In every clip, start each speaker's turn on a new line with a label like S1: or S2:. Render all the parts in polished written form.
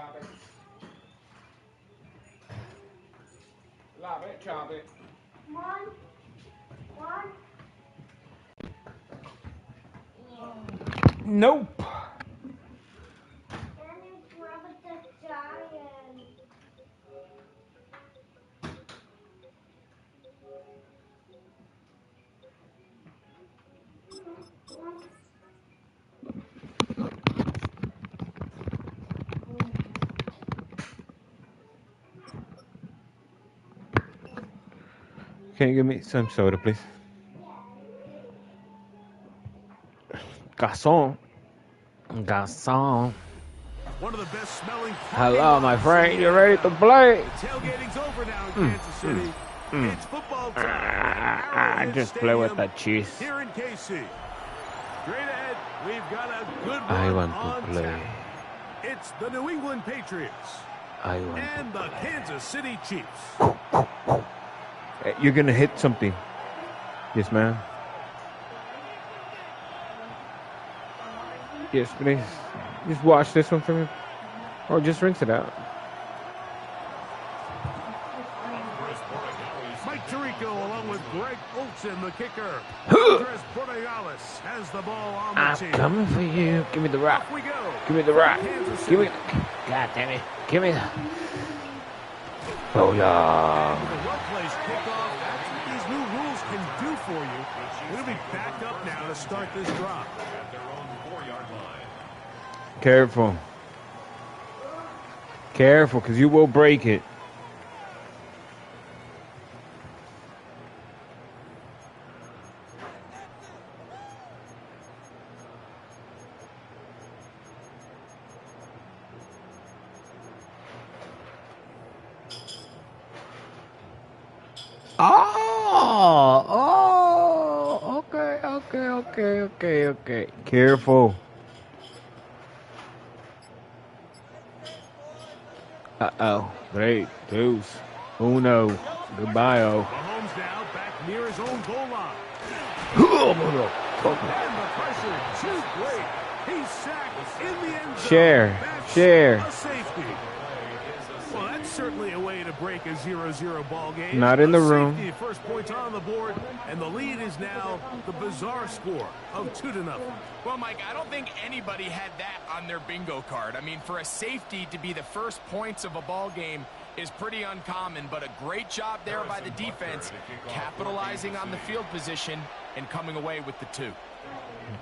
S1: chop it. Lob it, chop it.
S2: One.
S1: Nope.
S2: And you grab the giant.
S1: Can you give me some soda, please? Garçon. Garçon.
S3: One of the best smelling.
S1: Hello, my friend. You ready to play?
S3: Tailgating's over now in Kansas City. It's football time.
S1: Just play with the cheese.
S3: Here in KC. Straight ahead, we've got a good one
S1: I want
S3: on
S1: to play.
S3: tap. It's the New England Patriots and the Kansas City Chiefs.
S1: You're gonna hit something. Yes, ma'am. Yes, please. Just watch this one for me. Or just rinse it out.
S3: Mike Tirico along with Greg Olsen, the kicker. Andres Portales has the ball on the
S1: I'm
S3: team.
S1: coming for you. Give me the rock.
S3: Off we go.
S1: Give me the rock.
S3: Kansas
S1: Give me.
S3: City.
S1: God damn it. Give me the. Oh yeah.
S3: With a well-placed kickoff, that's what these new rules can do for you. We'll be back up now to start this drive.
S1: Careful. Careful, because you will break it. Oh, okay. Careful. Uh-oh. Great. Deuce. Uno. Goodbye, oh.
S3: Mahomes now back near his own goal line.
S1: Share.
S3: And the pressure too great. He's sacked in the end zone.
S1: Share.
S3: A safety. Well, that's certainly a way to break a 0-0 ball game.
S1: Not in the room.
S3: Safety, first points on the board, and the lead is now the bizarre score of 2-0.
S4: Well, Mike, I don't think anybody had that on their bingo card. I mean, for a safety to be the first points of a ball game is pretty uncommon, but a great job there by the defense, capitalizing on the field position and coming away with the 2.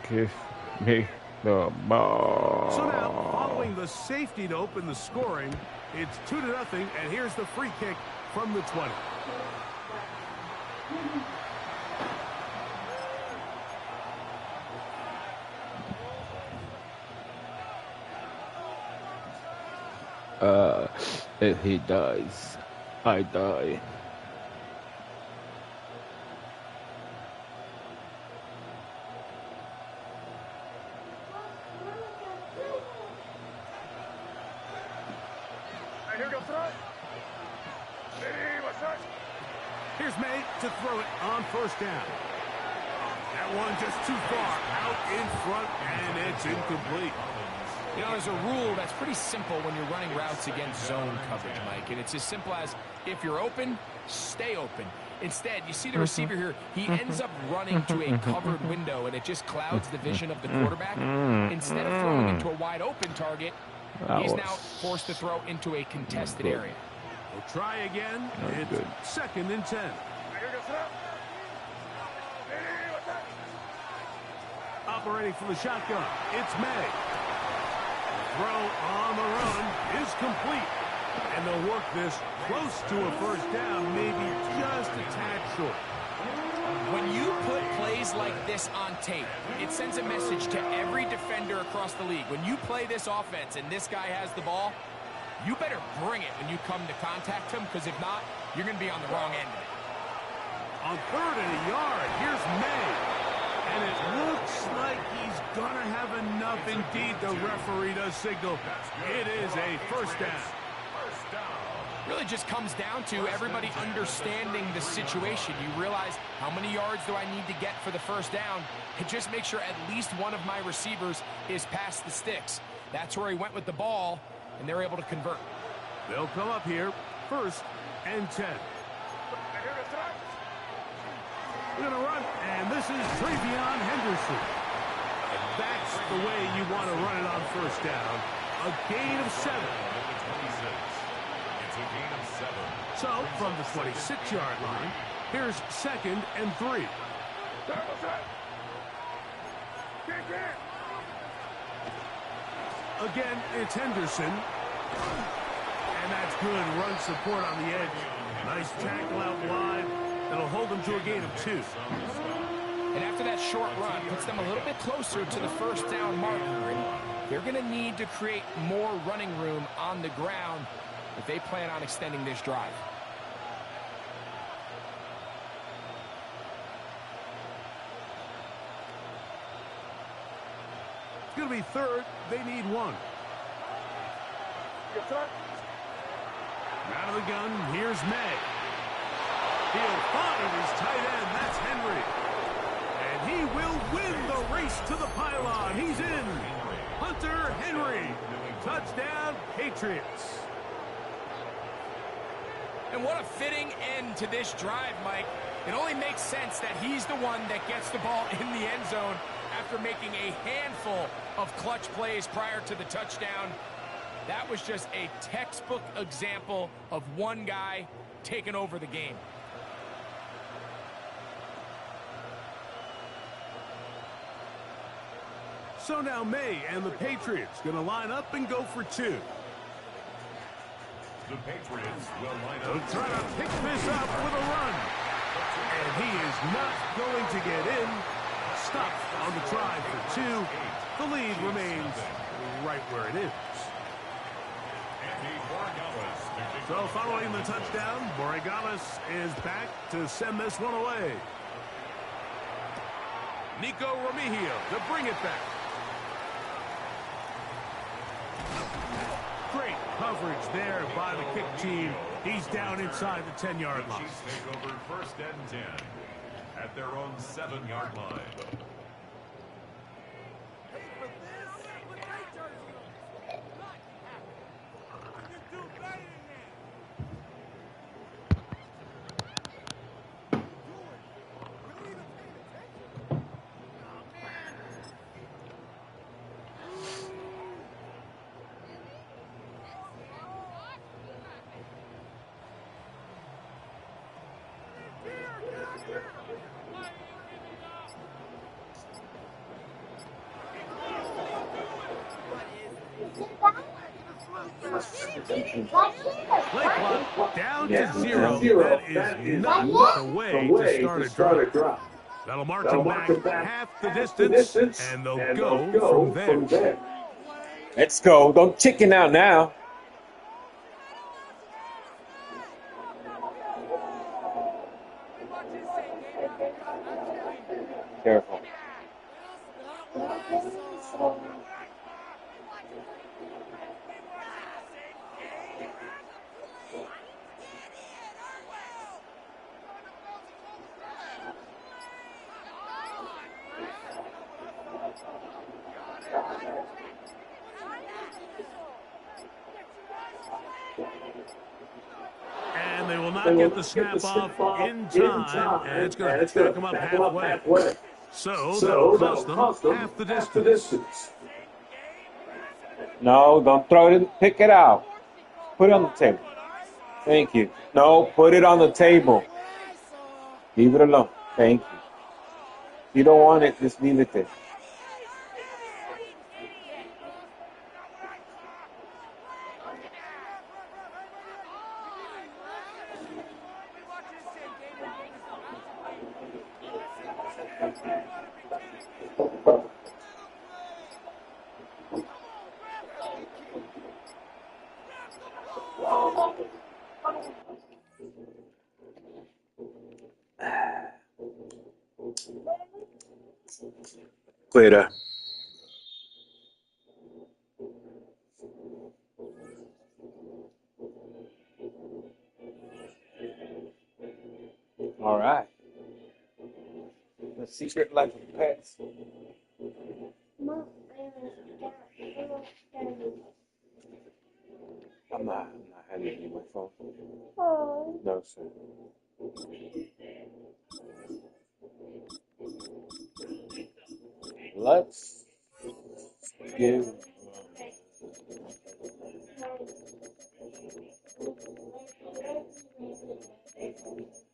S1: Give me the ball.
S3: So now, following the safety to open the scoring, it's 2-0, and here's the free kick from the 20.
S1: If he dies, I die.
S3: Here's May to throw it on first down. That one just too far out in front, and it's incomplete.
S4: You know, there's a rule that's pretty simple when you're running routes against zone coverage, Mike, and it's as simple as if you're open, stay open. Instead, you see the receiver here, he ends up running to a covered window, and it just clouds the vision of the quarterback. Instead of throwing into a wide open target, he's now forced to throw into a contested area.
S3: We'll try again. It's second and 10. Operating from the shotgun, it's May. Throw on the run is complete. And they'll work this close to a first down, maybe just a tad short.
S4: When you put plays like this on tape, it sends a message to every defender across the league. When you play this offense and this guy has the ball, you better bring it when you come to contact him, because if not, you're going to be on the wrong end of it.
S3: On 3rd and a yard, here's May. And it looks like he's going to have enough indeed. The referee does signal. It is a first down.
S4: Really just comes down to everybody understanding the situation. You realize, how many yards do I need to get for the first down? And just make sure at least one of my receivers is past the sticks. That's where he went with the ball. and they're able to convert.
S3: They'll come up here, 1st and 10. We're going to run, and this is Travion Henderson. And that's the way you want to run it on 1st down. A gain of 7.
S5: It's a gain of 7.
S3: So, from the 26-yard line, here's 2nd and 3. Again, it's Henderson. And that's good run support on the edge. Nice tackle out wide. That'll hold them to a gain of 2.
S4: And after that short run, puts them a little bit closer to the 1st down marker. And they're going to need to create more running room on the ground if they plan on extending this drive.
S3: It's going to be 3rd. They need 1. Out of the gun, here's May. He'll find his tight end. That's Henry. And he will win the race to the pylon. He's in. Hunter Henry. Touchdown, Patriots.
S4: And what a fitting end to this drive, Mike. It only makes sense that he's the one that gets the ball in the end zone after making a handful of clutch plays prior to the touchdown. That was just a textbook example of one guy taking over the game.
S3: So now May and the Patriots going to line up and go for 2.
S5: The Patriots will line
S3: They'll
S5: up.
S3: try to pick this up with a run. And he is not going to get in. Stuck on the try for 2. The lead remains right where it is. So following the touchdown, Borregales is back to send this one away. Nico Remigio to bring it back. Great coverage there by the kick team. He's down inside the 10-yard line.
S5: Chiefs take over 1st and 10 at their own 7-yard line.
S3: Play clock down to 0. That is not the way to start a drive. That'll mark them back half the distance, and they'll go from there.
S1: Let's go. Don't chicken out now. Careful.
S3: And they will not get the snap off in time, and it's going to stack them up halfway. So that'll cost them half the distance.
S1: No, don't throw it in. Pick it out. Put it on the table. Thank you. No, put it on the table. Leave it alone. Thank you. If you don't want it, just leave it there. Fuera. All right. The secret life of pets. I'm not handing you my phone.
S2: Oh.
S1: No, sir. Let's give.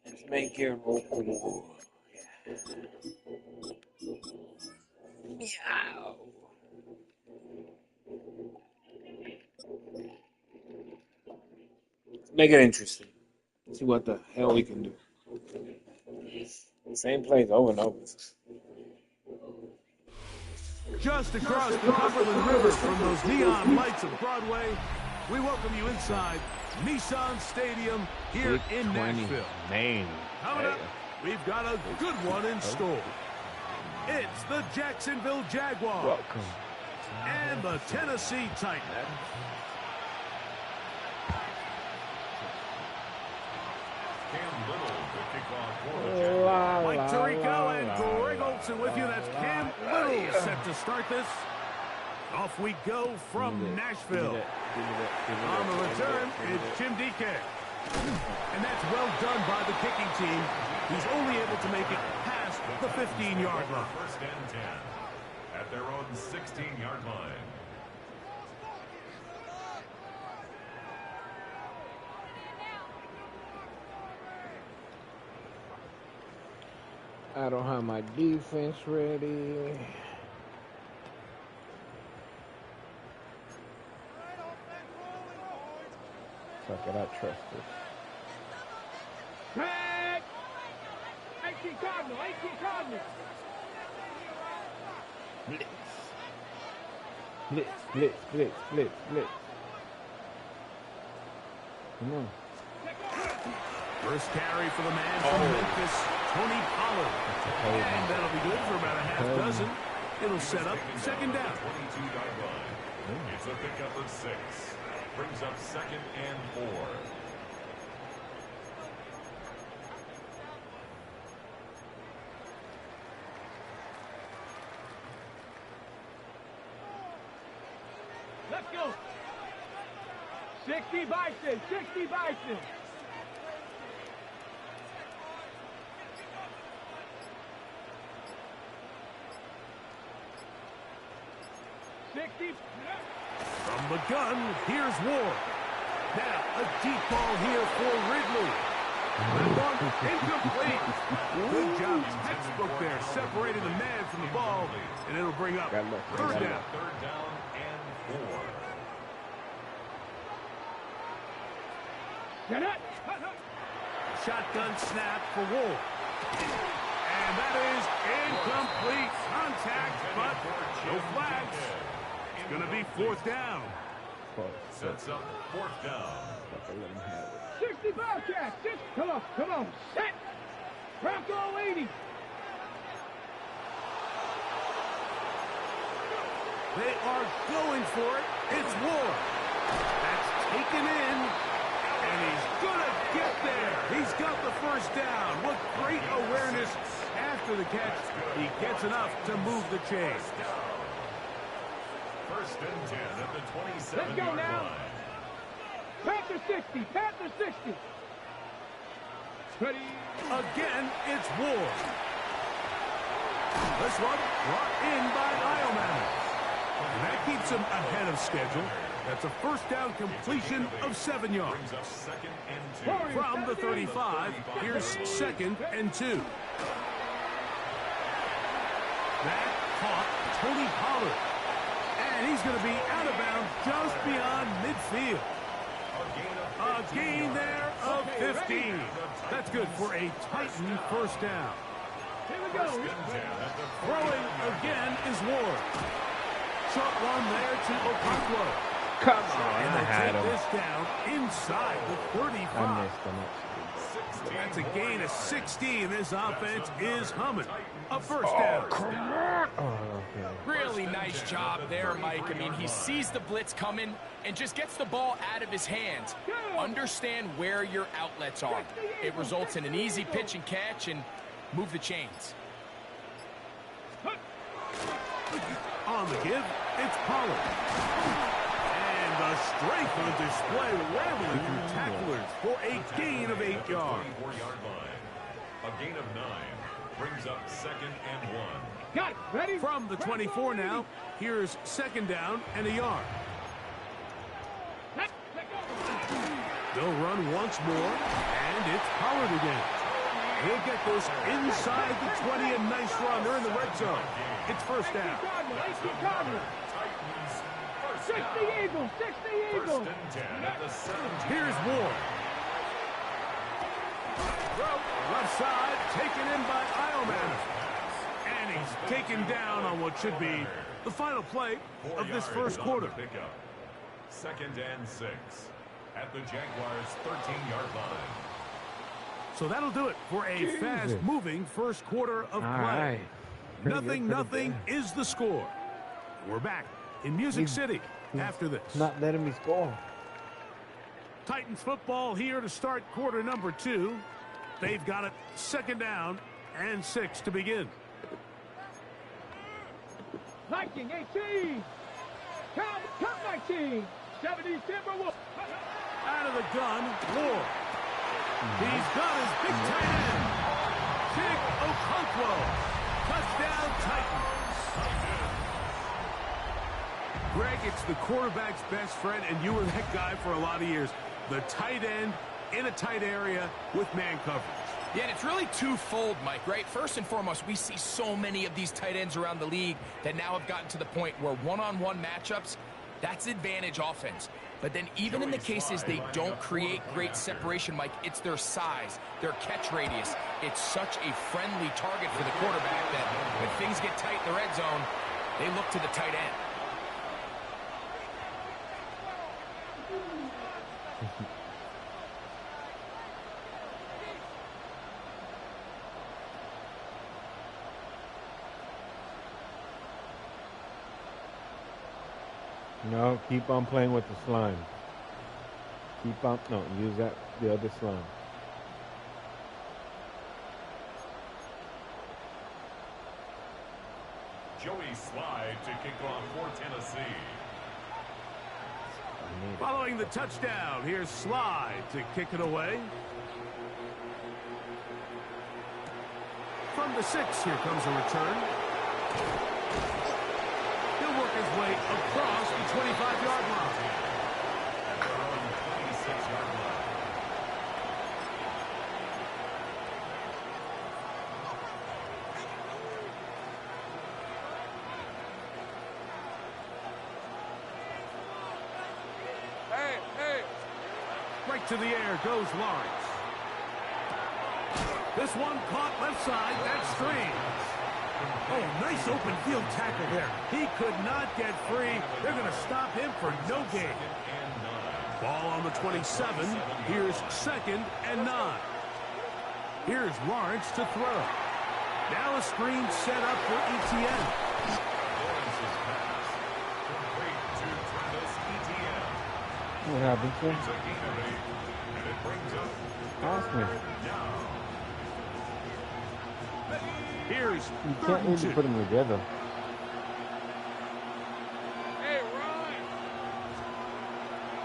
S1: Let's make it roll. Meow. Let's make it interesting. See what the hell we can do. Same plays over and over.
S3: Just across the Cumberland River from those neon lights of Broadway, we welcome you inside Nissan Stadium here in Nashville.
S6: Man.
S3: Coming up, we've got a good one in store. It's the Jacksonville Jaguars
S6: Welcome.
S3: and the Tennessee Titans.
S5: Cam Little to kick off for the Jaguars.
S3: Mike Tirico and Greg Olson with you. That's Cam Little set to start this. Off we go from Nashville. On the return, it's Jim DK. And that's well done by the kicking team. He's only able to make it past the 15-yard line.
S5: First and 10 at their own 16-yard line.
S6: I don't have my defense ready. Fuck it, I trust this.
S3: Back! 18 Cardinal, 18 Cardinal.
S6: Blitz. Blitz, blitz, blitz, blitz, blitz. Come on.
S3: First carry for the man from Memphis, Tony Pollard. And that'll be good for about a half dozen. It'll set up second down.
S5: 22-yard line. It's a pickup of 6. Brings up second and 4.
S3: Let's go. 60 Bison, 60 Bison. From the gun, here's Ward. Now, a deep ball here for Ridley. Incomplete. Good job, textbook there, separating the man from the ball, and it'll bring up third down.
S5: Third down and 4.
S3: Shotgun snap for Ward. And that is incomplete. Contact, but no flags. It's going to be fourth down.
S5: Sets up fourth down.
S3: 60 Bobcats. Come on. Set. Bronco 80. They are going for it. It's Ward. That's taken in. And he's going to get there. He's got the first down. What great awareness after the catch. He gets enough to move the chains.
S5: First and 10 at the 27-yard line.
S3: Panther 60. Panther 60. Ready. Again, it's Ward. This one brought in by Ioman. And that keeps him ahead of schedule. That's a first down completion of 7 yards.
S5: Brings up second and 2.
S3: From the 35, here's second and 2. That caught Tony Pollard. And he's going to be out of bounds just beyond midfield. A gain there of 15. That's good for a Titan first down. Here we go. Throwing again is Ward. Short one there to Okonkwo.
S6: Come on,
S3: And
S6: I
S3: they
S6: had
S3: take
S6: him.
S3: this down inside the 35.
S6: I missed him.
S3: That's a gain of 16. This offense is humming. A first
S6: Oh,
S3: down.
S6: Okay.
S4: Really nice job there, Mike. I mean, he sees the blitz coming and just gets the ball out of his hands. Understand where your outlets are. It results in an easy pitch and catch and move the chains.
S3: On the give, it's Pollard. And the strength on display, rambling through tacklers for a gain of 8 yards.
S5: 24-yard line. A gain of 9 brings up 2nd and 1.
S3: Got it. Ready? From the 24 now, here's 2nd down and a yard. They'll run once more, and it's Pollard again. He'll get this inside the 20, a nice run. They're in the red zone. It's 1st down.
S5: Titans first
S7: Six
S5: down.
S7: the Eagles! Six the Eagles!
S5: 1st and 10 at the 17.
S3: Here's Ward. Left side, taken in by Ileman. And he's taken down on what should be the final play of this first quarter.
S5: Pickup. 2nd and 6 at the Jaguars' 13-yard line.
S3: So that'll do it for a fast-moving first quarter of
S6: All
S3: play.
S6: right.
S3: Nothing is the score. We're back in Music City after this.
S6: Not letting me score.
S3: Titans football here to start quarter number 2. They've got it 2nd down and 6 to begin.
S7: Viking 18! Count 19! 70 Timberwolves!
S3: Out of the gun, Ward. He's got his big tight end. Big Okonkwo. Touchdown, Titans. Greg, it's the quarterback's best friend, and you were that guy for a lot of years. The tight end in a tight area with man coverage.
S4: Yeah, and it's really twofold, Mike, right? First and foremost, we see so many of these tight ends around the league that now have gotten to the point where one-on-one matchups, that's advantage offense. But then even in the cases they don't create great separation, Mike, it's their size, their catch radius. It's such a friendly target for the quarterback that when things get tight in the red zone, they look to the tight end.
S6: No, keep on playing with the slime. Keep on, no, use that, the other slime.
S5: Joey Slide to kick off for Tennessee.
S3: Following the touchdown, here's Slide to kick it away. From the 6, here comes a return. He'll work his way across the 25-yard line.
S5: At their own 26-yard line.
S3: Right to the air goes Lawrence. This one caught left side. That's Strange. Oh, nice open field tackle there. He could not get free. They're going to stop him for no gain. Ball on the 27. Here's 2nd and 9. Here's Lawrence to throw. Now a screen set up for ETN.
S5: Lawrence's pass. Complete to Travis Etienne.
S6: What happened to
S5: It's
S6: him?
S5: a gain of 8. And it brings up
S6: Ask me.
S5: now.
S3: Here's
S6: You
S3: 3rd
S6: can't
S3: and
S6: even
S3: 2.
S6: put them together.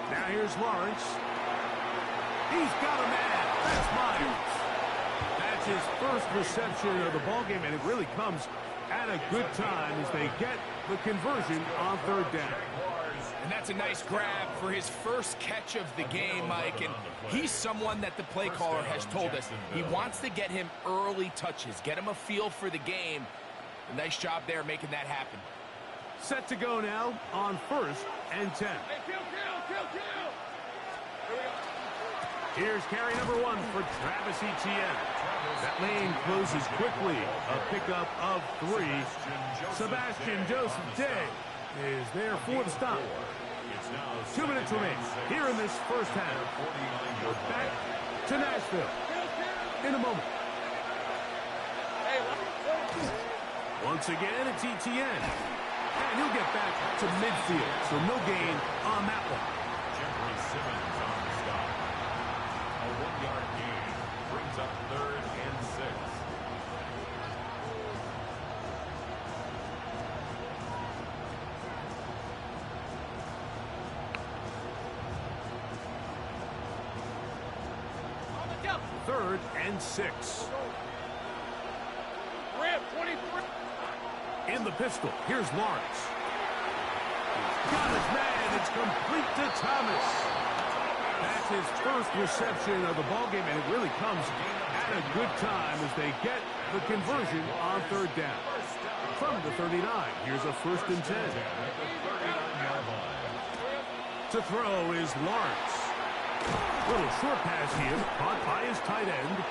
S3: Now here's Lawrence. He's got a man. That's Myers. That's his first reception of the ballgame, and it really comes at a good time as they get the conversion on 3rd down.
S4: And that's a nice grab for his first catch of the game, Mike. And he's someone that the play caller has told us he wants to get him early touches, get him a feel for the game. A nice job there making that happen.
S3: Set to go now on 1st and 10. Here's carry number 1 for Travis Etienne. That lane closes quickly. A pickup of 3. Sebastian Joseph Day is there for the stop. 2 minutes remain here in this first half. We're back to Nashville in a moment. Once again, it's Etienne. And he'll get back to midfield, so no gain on that one.
S5: Jeffrey Simmons on the stop. A 1-yard gain brings up 3rd and 6.
S3: 3rd and 6.
S7: Rip, 23.
S3: In the pistol, here's Lawrence. He's got his man. It's complete to Thomas. That's his first reception of the ballgame, and it really comes at a good time as they get the conversion on 3rd down. From the 39, here's a 1st and 10. To throw is Lawrence. Little short pass here, caught by his tight end.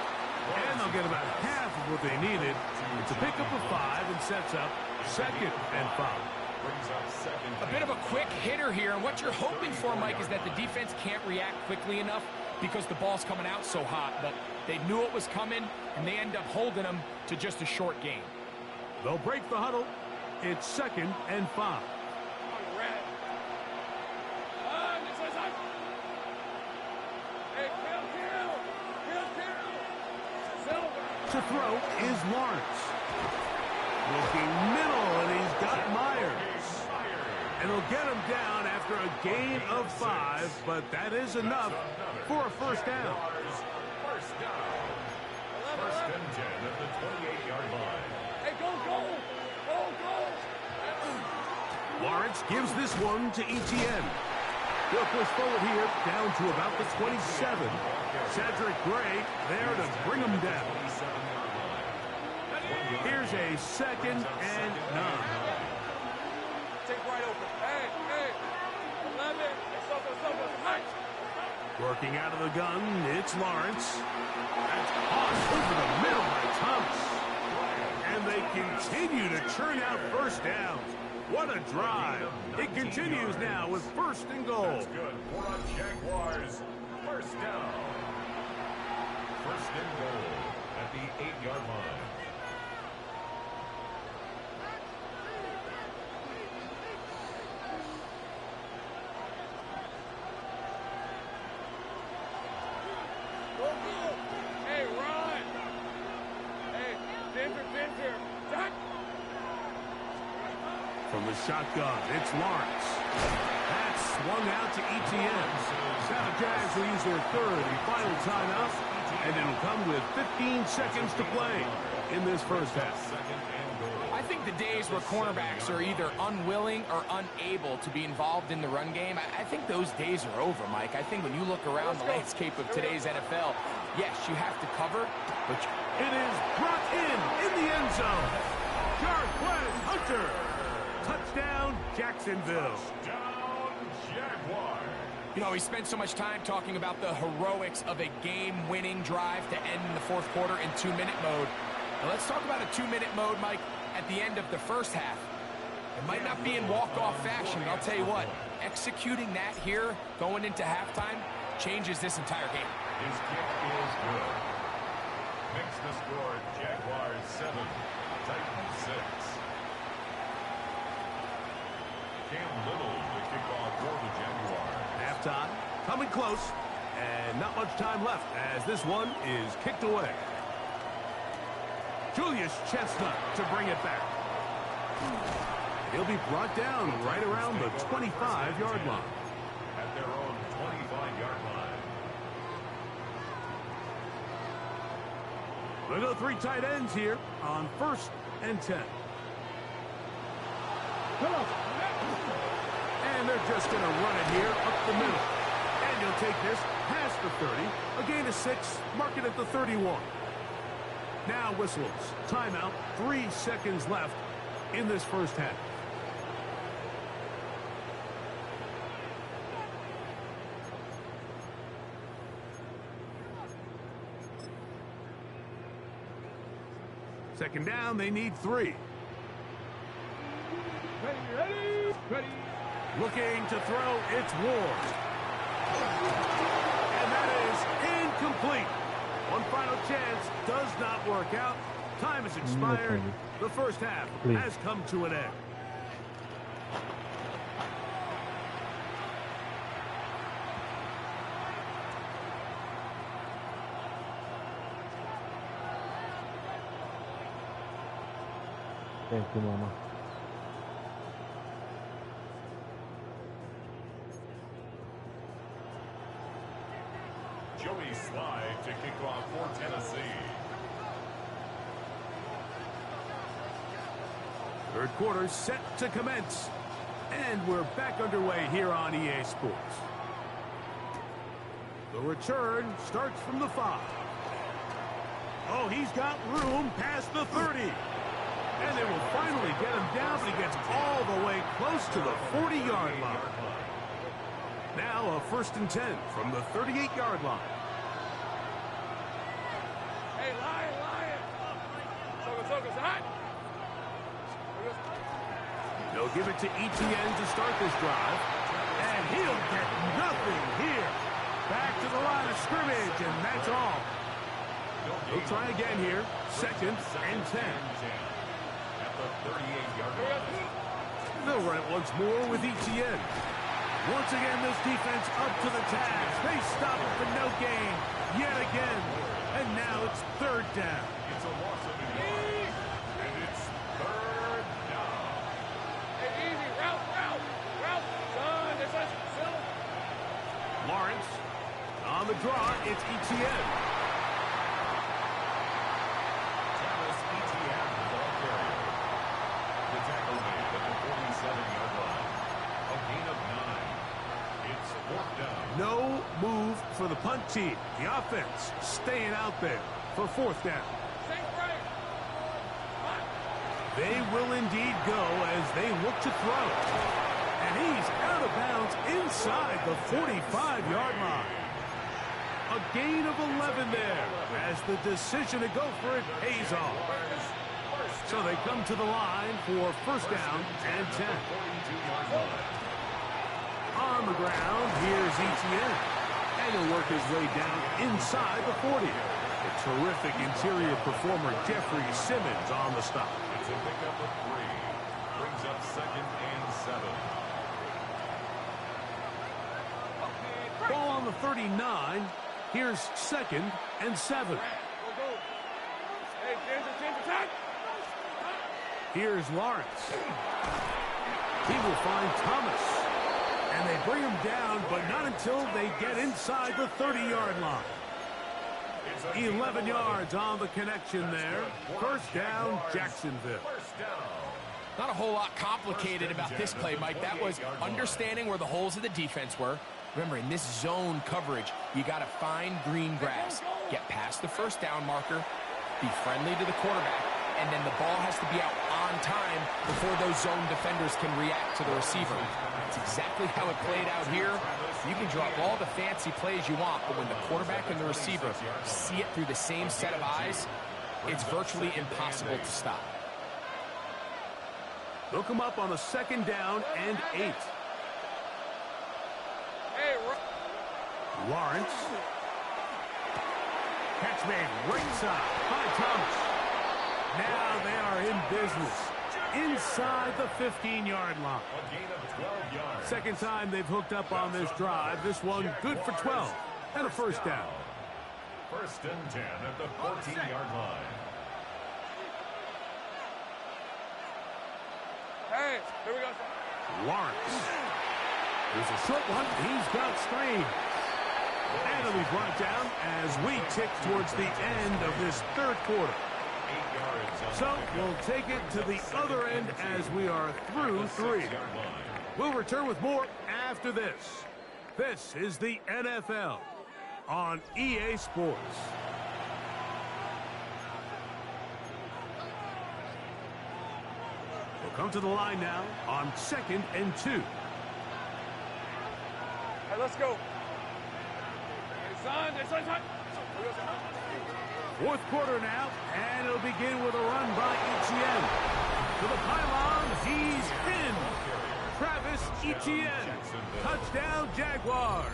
S3: And they'll get about half of what they needed. It's a pickup of 5 and sets up 2nd and 5.
S4: A bit of a quick hitter here, and what you're hoping for, Mike, is that the defense can't react quickly enough because the ball's coming out so hot. But they knew it was coming, and they end up holding them to just a short game.
S3: They'll break the huddle. It's 2nd and 5. To throw is Lawrence. Looking middle, and he's got Myers. And he'll get him down after a gain of 5, but that is enough for a 1st down.
S5: First down. 1st and 10 at the 28-yard line.
S7: Hey, go!
S3: Lawrence gives this one to Etienne. He'll push forward here down to about the 27. Cedric Gray there to bring him down. Here's a 2nd and 9.
S7: Take right open. Hey, 11.
S3: Working out of the gun, it's Lawrence. That's tossed over the middle by Thomas. And they continue to churn out 1st downs. What a drive. It continues now with 1st and goal.
S5: That's good for a Jaguars. 1st down. 1st and goal at the 8-yard line.
S7: Hey, run! Hey, Denver! Jack!
S3: From the shotgun, it's Lawrence. That's swung out to Etienne. Now the Jags will use their 3rd and final timeout, and it'll come with 15 seconds to play in this 1st half.
S4: I think the days where cornerbacks are either unwilling or unable to be involved in the run game, I think those days are over, Mike. I think when you look around the landscape of today's NFL, yes, you have to cover, but
S3: It is brought in the end zone. Jarquez Hunter. Touchdown, Jacksonville.
S5: Down, Jaguars.
S4: you know, we spent so much time talking about the heroics of a game-winning drive to end in the 4th quarter in 2-minute mode. Now let's talk about a 2-minute mode, Mike, at the end of the 1st half. It might not be in walk-off fashion, but I'll tell you what, executing that here, going into halftime, changes this entire game.
S5: His kick is good. Makes the score Jaguars 7, Titans 6. Cam Little, the kickoff for the Jaguars.
S3: Halftime, coming close, and not much time left as this one is kicked away. Julius Chestnut to bring it back. He'll be brought down right around the 25-yard line.
S5: At their own 25-yard line.
S3: We'll go 3 tight ends here on 1st and 10. And they're just going to run it here up the middle. And he'll take this past the 30. A gain of 6, mark it at the 31. Now whistles. Timeout. 3 seconds left in this 1st half. Second down, they need 3.
S7: Ready.
S3: Looking to throw, it's Ward. And that is incomplete. One final chance does not work out. Time has expired. The 1st half has come to an end.
S6: Thank you, Mama.
S5: Joey wide to kick off for Tennessee.
S3: Third quarter set to commence. And we're back underway here on EA Sports. The return starts from the 5. Oh, he's got room past the 30. And they will finally get him down, but he gets all the way close to the 40-yard line. Now a 1st and 10 from the 38-yard line.
S7: Hey, Lion. Focus, hot.
S3: They'll give it to Etienne to start this drive. And he'll get nothing here. Back to the line of scrimmage, and that's all. They'll try again here. 2nd and 10.
S5: At the 38-yard line.
S3: They'll run it once more with Etienne. Once again, this defense up to the task. They stop it for no gain yet again. And now it's 3rd down.
S5: It's a loss of a yard. And it's 3rd down.
S7: Hey, easy. Route. Son, this is Phil.
S3: Lawrence on the draw. It's Etienne.
S5: Travis Etienne, the ball carrier. The tackle made at the 47-yard line. A gain of 9. It's 4th down.
S3: No move for the punt team. The offense staying out there for 4th down.
S7: Safe break.
S3: They will indeed go as they look to throw. And he's out of bounds inside the 45-yard line. A gain of 11 there as the decision to go for it pays off. So they come to the line for 1st down and 10.
S5: 42-yard line.
S3: On the ground, here's Etienne. And he'll work his way down inside the 40. A terrific interior performer, Jeffrey Simmons, on the stop.
S5: It's a pickup of 3. Brings up 2nd and 7.
S3: Ball on the 39. Here's 2nd and 7.
S7: Go. Hey, Ginger, attack.
S3: Here's Lawrence. He will find Thomas. And they bring him down, but not until they get inside the 30-yard line. 11 yards on the connection there. 1st down, Jacksonville.
S4: Not a whole lot complicated about this play, Mike. That was understanding where the holes of the defense were. Remember, in this zone coverage, you got to find green grass. Get past the 1st down marker. Be friendly to the quarterback. And then the ball has to be out on time before those zone defenders can react to the receiver. That's exactly how it played out here. You can drop all the fancy plays you want, but when the quarterback and the receiver see it through the same set of eyes, it's virtually impossible to stop.
S3: They'll come up on a 2nd down and 8.
S7: Hey,
S3: Lawrence. Catch made right side by Thomas. Now they are in business inside the 15-yard line.
S5: A gain of 12 yards.
S3: 2nd time they've hooked up on this drive. This one good for 12 and a 1st down.
S5: 1st and 10 at the 14-yard line.
S7: Hey, here we go.
S3: Lawrence. There's a short one. He's got screen. And he'll be brought down as we tick towards the end of this 3rd quarter.
S5: 8 yards.
S3: So we'll take it to the other end as we are through 3. We'll return with more after this. This is the NFL on EA Sports. We'll come to the line now on 2nd and 2.
S7: Hey, let's go. Hey, son.
S3: 4th quarter now, and it'll begin with a run by Etienne. To the pylon, he's in. Travis Etienne. Touchdown, Jaguars.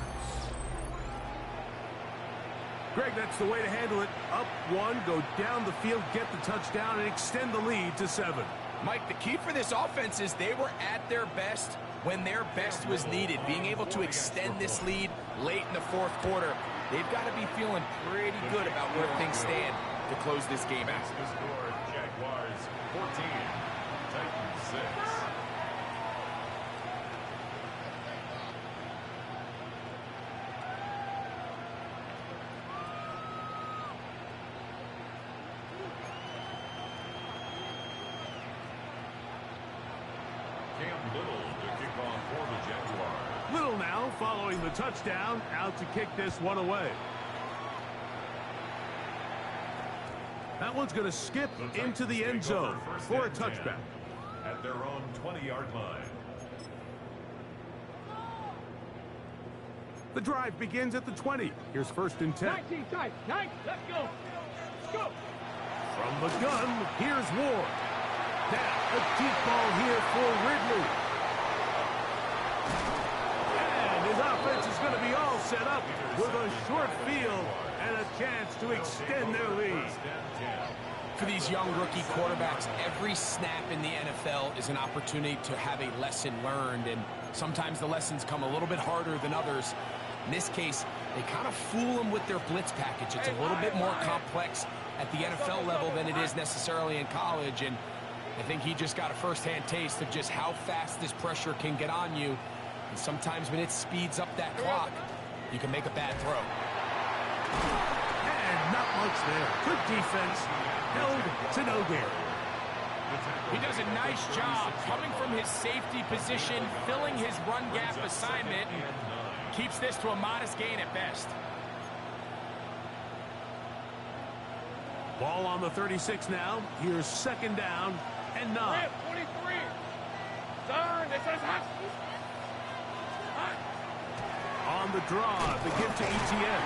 S3: Greg, that's the way to handle it. Up 1, go down the field, get the touchdown, and extend the lead to 7.
S4: Mike, the key for this offense is they were at their best when their best was needed. Being able to extend this lead late in the 4th quarter, they've got to be feeling pretty good about where things stand to close this game out.
S5: The score, Jaguars 14, Titans 6. Little to kick off for the Jaguars.
S3: Little now following the touchdown, out to kick this one away. That one's going to skip into the end zone for a touchback.
S5: At their own 20-yard line.
S3: The drive begins at the 20. Here's 1st and 10.
S7: 19 tight. 9. Let's go. Let's go.
S3: From the gun, here's Ward. Now, a deep ball here for Ridley. And his offense is going to be all set up with a short field and a chance to extend their lead.
S4: For these young rookie quarterbacks, every snap in the NFL is an opportunity to have a lesson learned, and sometimes the lessons come a little bit harder than others. In this case, they kind of fool them with their blitz package. It's a little bit more complex at the NFL level than it is necessarily in college, and I think he just got a first-hand taste of just how fast this pressure can get on you. And sometimes when it speeds up that clock, you can make a bad throw.
S3: And not much there. Good defense. Held to no gain.
S4: He does a nice job coming from his safety position, filling his run gap assignment. Keeps this to a modest gain at best.
S3: Ball on the 36 now. Here's 2nd down and 9.
S7: 23. Son, this is hot.
S3: On the draw, the give to ETN.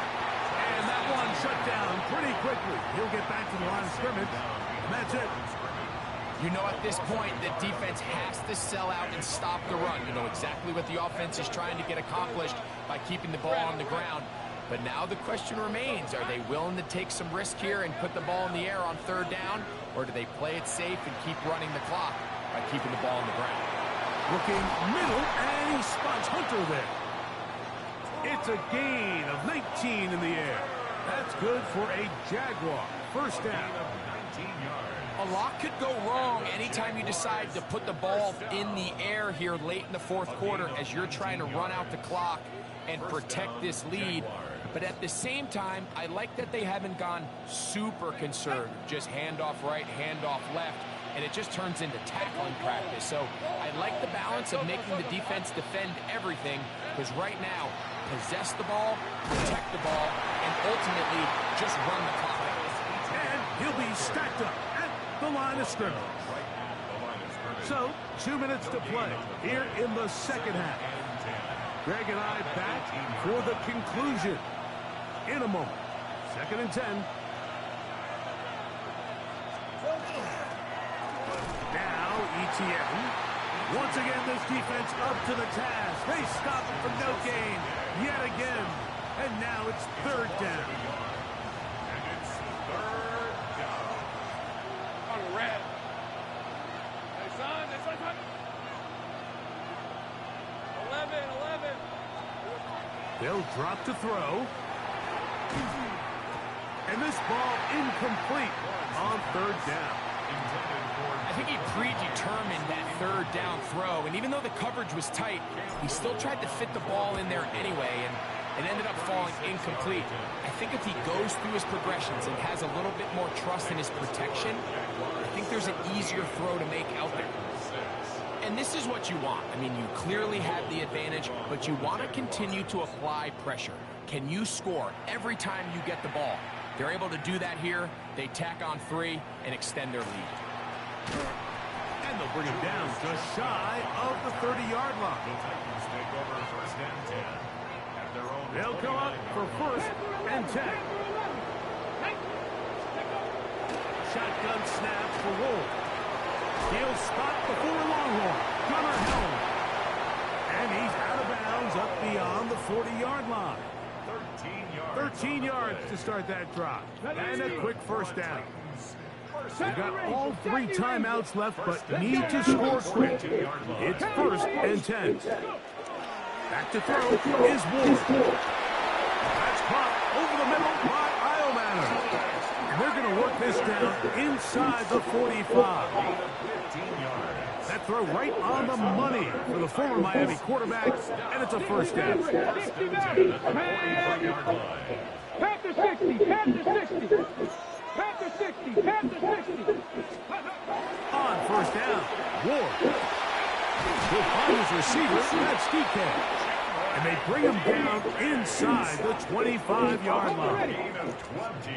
S3: And that one shut down pretty quickly. He'll get back to the line of scrimmage. And that's it.
S4: You know, at this point, the defense has to sell out and stop the run. You know exactly what the offense is trying to get accomplished by keeping the ball on the ground. But now the question remains, are they willing to take some risk here and put the ball in the air on 3rd down? Or do they play it safe and keep running the clock by keeping the ball on the ground?
S3: Looking middle, and he spots Hunter there. It's a gain of 19 in the air. That's good for a Jaguar. 1st down.
S4: A lot could go wrong anytime you decide to put the ball in the air here late in the 4th quarter as you're trying to run out the clock and protect this lead. But at the same time, I like that they haven't gone super conservative. Just handoff right, handoff left, and it just turns into tackling practice. So I like the balance of making the defense defend everything, because right now, possess the ball, protect the ball, and ultimately just run the clock out.
S3: And he'll be stacked up at the line of scrimmage. So, 2 minutes to play here in the 2nd half. Greg and I back for the conclusion in a moment. 2nd and 10. Now, ETN. Once again, this defense up to the task. They stop it from no gain yet again. And now it's 3rd down.
S5: And it's 3rd down.
S7: On the red. Hey, son, this one's hot. 11.
S3: They'll drop to throw. And this ball incomplete on 3rd down.
S4: I think he predetermined that 3rd down throw, and even though the coverage was tight, he still tried to fit the ball in there anyway, and it ended up falling incomplete. I think if he goes through his progressions and has a little bit more trust in his protection, I think there's an easier throw to make out there. And this is what you want. I mean, you clearly have the advantage, but you want to continue to apply pressure. Can you score every time you get the ball? They're able to do that here. They tack on 3 and extend their lead.
S3: And they'll bring him down just shy of the 30-yard line.
S5: The Titans take over 1st and 10. At their own
S3: They'll come up for 1st and 10. Shotgun snap for Wolf. He'll spot before Longhorn. Gunner held. And he's out of bounds up beyond the 40-yard line. 13 yards to start that drive. And a quick 1st down. They've got all 3 timeouts left, but need to score quick. It's 1st and 10. Back to throw is Wolf. That's caught over the middle by Iomanner. And they're going to work this down inside the 45. That throw right on the money for the former Miami quarterback, and it's a 1st down.
S7: Panther 60.
S3: On 1st down, Ward. He'll find his receiver. That's DK. And they bring him down inside the 25-yard line.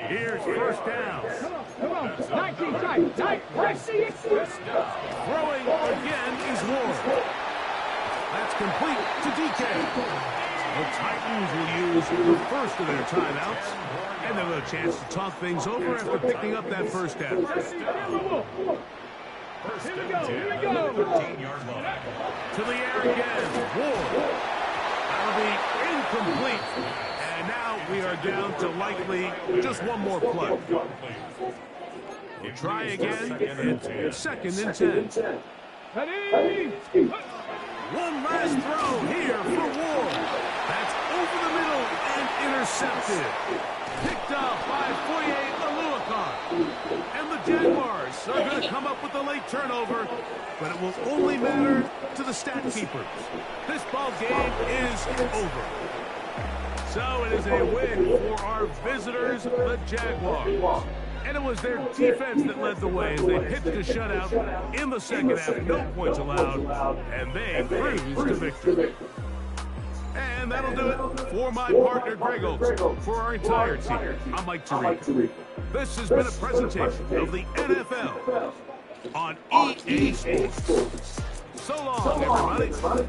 S3: Here's first down.
S7: Come on. 19 tight.
S3: Throwing again is Ward. That's complete to DK. The Titans will use the first of their timeouts, and they'll have a chance to talk things over after picking up that first down.
S5: First and 10 on the 13-yard line.
S3: To the air again, Ward. That'll be incomplete. And now we are down to likely just one more play. We'll try again. It's second and 10.
S7: Ready?
S3: One last throw here for Ward. That's over the middle and intercepted. Picked up by Foye Aluakar. And the Jaguars are going to come up with a late turnover, but it will only matter to the stat keepers. This ball game is over. So it is a win for our visitors, the Jaguars. And it was their defense that led the way as they pitched a shutout in the second half. No points allowed, and they cruised to victory. And that'll do it for my partner, Greg Olson. For our entire team, I'm Mike Tirico. This has been a presentation of the NFL on EA Sports. So long, everybody.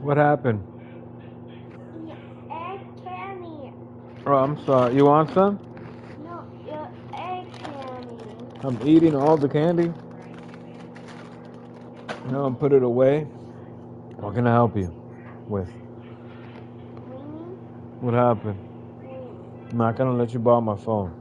S6: What happened?
S2: Your egg candy.
S6: Oh, I'm sorry. You want some?
S2: No, your egg candy.
S6: I'm eating all the candy. No, I'm put it away. What can I help you with?
S2: Winnie?
S6: What happened? I'm not gonna let you borrow my phone.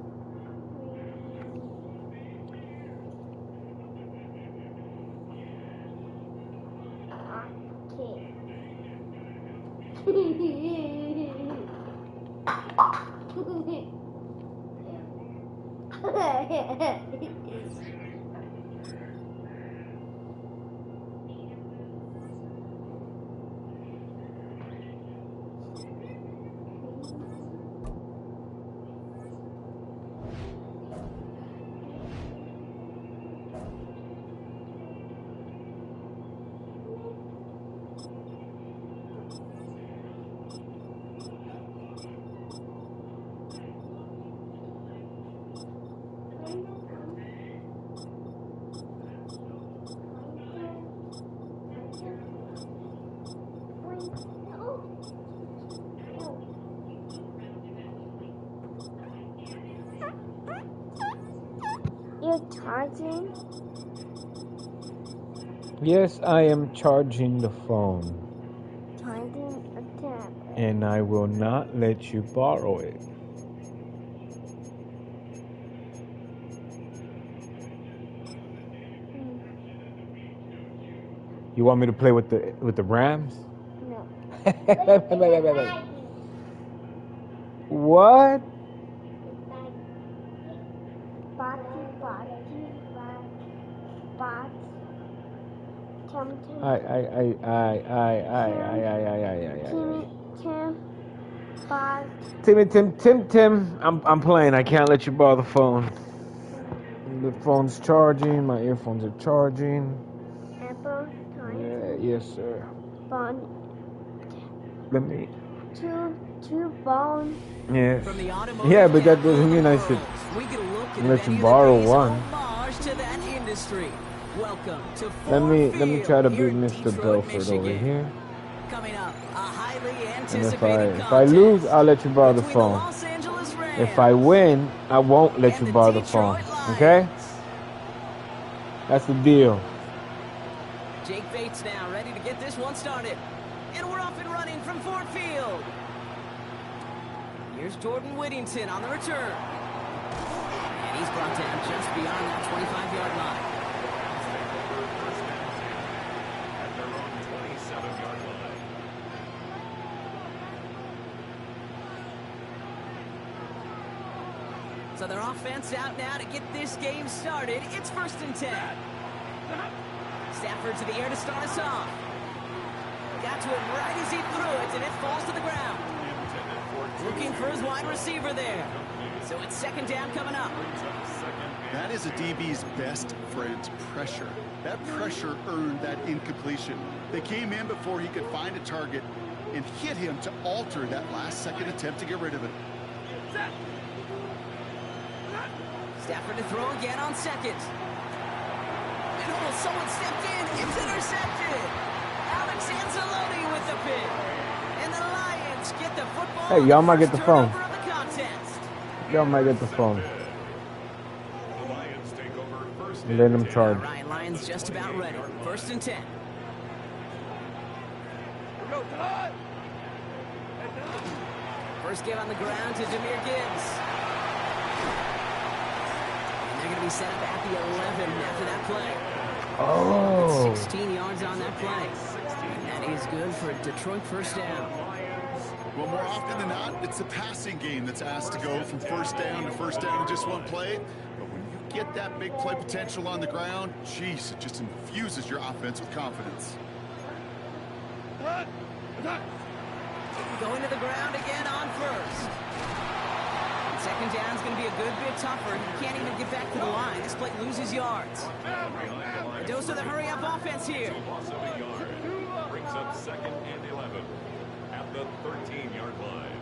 S2: You're charging?
S6: Yes, I am charging the phone.
S2: Charging a tablet.
S6: And I will not let you borrow it. You want me to play with the Rams?
S2: No.
S6: What? Tim. I'm playing. I can't let you borrow the phone. The phone's charging. My earphones are charging.
S2: Apple time.
S6: Yes, sir.
S2: Phone.
S6: Let me.
S2: Two phones.
S6: Yes. Yeah, but that doesn't mean I should
S8: we can look at
S6: let you borrow one.
S8: homage to that industry. Welcome to
S6: Let me
S8: Ford
S6: try to
S8: Field here
S6: beat
S8: in
S6: Mr.
S8: Detroit,
S6: Belford over
S8: Michigan.
S6: here.
S8: Coming up, a highly
S6: And
S8: anticipated
S6: if I lose, I'll let you borrow the
S8: between the
S6: phone.
S8: Los Angeles Rams
S6: If I win, I won't let
S8: and
S6: you
S8: the
S6: borrow the phone.
S8: Detroit Lions.
S6: Okay? That's the deal.
S8: Jake Bates now ready to get this one started. And we're off and running from Ford Field. Here's Jordan Whittington on the return. And he's brought down just beyond that 25-yard line.
S5: At their own 27-yard line.
S8: So their offense out now to get this game started. It's 1st and 10. Stafford to the air to start us off. Got to him right as he threw it, and it falls to the ground. Looking for his wide receiver there. So it's 2nd down coming up.
S9: That is a DB's best friend, pressure. That pressure earned that incompletion. They came in before he could find a target and hit him to alter that last-second attempt to get rid of it.
S8: Stafford to throw again on 2nd. And someone stepped in. It's intercepted. Alex Anzalone with the pick. And the Lions get the football.
S6: Hey, y'all might get the phone.
S8: Turnover of the contest.
S6: Y'all might get the phone.
S5: The Lions take over 1st
S6: And let
S5: and
S6: them
S5: 10.
S6: charge.
S8: All right, Lions just about ready. 1st and 10. First give on the ground to Jahmyr Gibbs. And they're going to be set up at the 11 after that play.
S6: Oh.
S8: 16 yards on that play. And that is good for a Detroit 1st down.
S9: Well, more often than not, it's the passing game that's asked to go from 1st down to 1st down in just one play. But when you get that big play potential on the ground, geez, it just infuses your offense with confidence.
S8: Going to the ground again on 1st. And 2nd down is going to be a good bit tougher. You can't even get back to the line. This play loses yards. A dose of the hurry-up offense here.
S5: Loss of a yard. Brings up 2nd and 11 at the 13-yard line.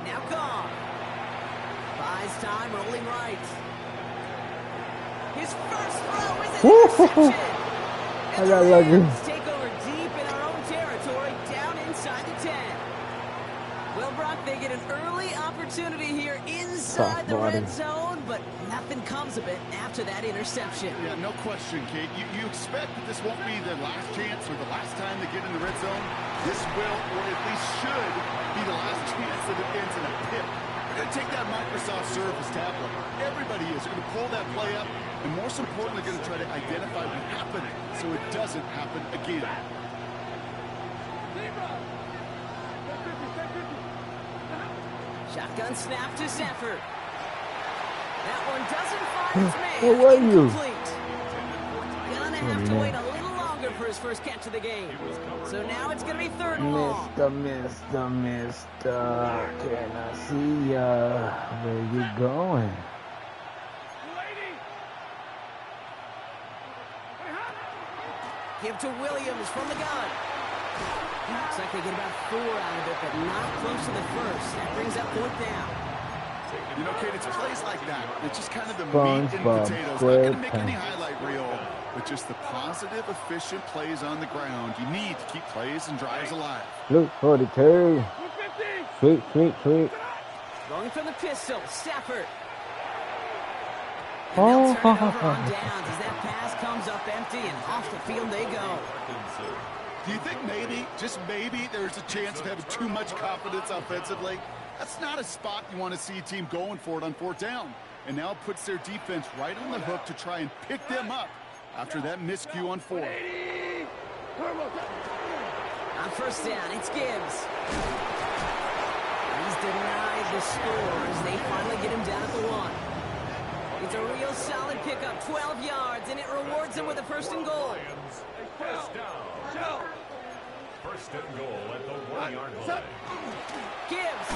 S8: Now gone. Buys time, rolling right. His first throw is an interception.
S6: I
S8: And
S6: got
S8: the
S6: lucky.
S8: Rams take over deep in our own territory, down inside the 10. Well, Brock, they get an early opportunity here inside the red zone, but nothing comes of it after that interception.
S9: Yeah, no question, Kate. You expect that this won't be their last chance or the last time they get in the red zone. This will, or at least should, be the last chance that it ends in a pick. They're going to take that Microsoft Surface tablet. Everybody is. They're going to pull that play up, and most importantly, they're going to try to identify what happened so it doesn't happen again.
S8: Shotgun snap to Stafford. That one doesn't find its man.
S6: Where were you?
S8: Incomplete. Gonna have to wait a little longer for his first catch of the game. So now it's going to be 3rd and long.
S6: Mister, can I see ya? Where you going?
S8: Give to Williams from the gun. Looks like they get about 4 out of it, but not close to the first. That brings up 4th down.
S9: You know, Kate, it's plays like that. It's just kind of the meat and
S6: SpongeBob
S9: potatoes. Not going to make
S6: SquarePants.
S9: any highlight reel, but just the positive, efficient plays on the ground. You need to keep plays and drives alive.
S6: Luke 42. Sweet.
S8: Going from the pistol, Stafford. And
S6: Oh.
S8: they'll turn it over on downs as that pass comes up empty and off the field they go.
S9: Do you think maybe, just maybe, there's a chance of having too much confidence offensively? That's not a spot you want to see a team going for it on 4th down. And now it puts their defense right on the hook to try and pick them up after that miscue on 4th.
S8: On 1st down, it's Gibbs. He's denied the score as they finally get him down at the 1. It's a real solid pickup, 12 yards, and it rewards him with a 1st and goal.
S5: First down. 1st and goal at the 1-yard line.
S8: Gibbs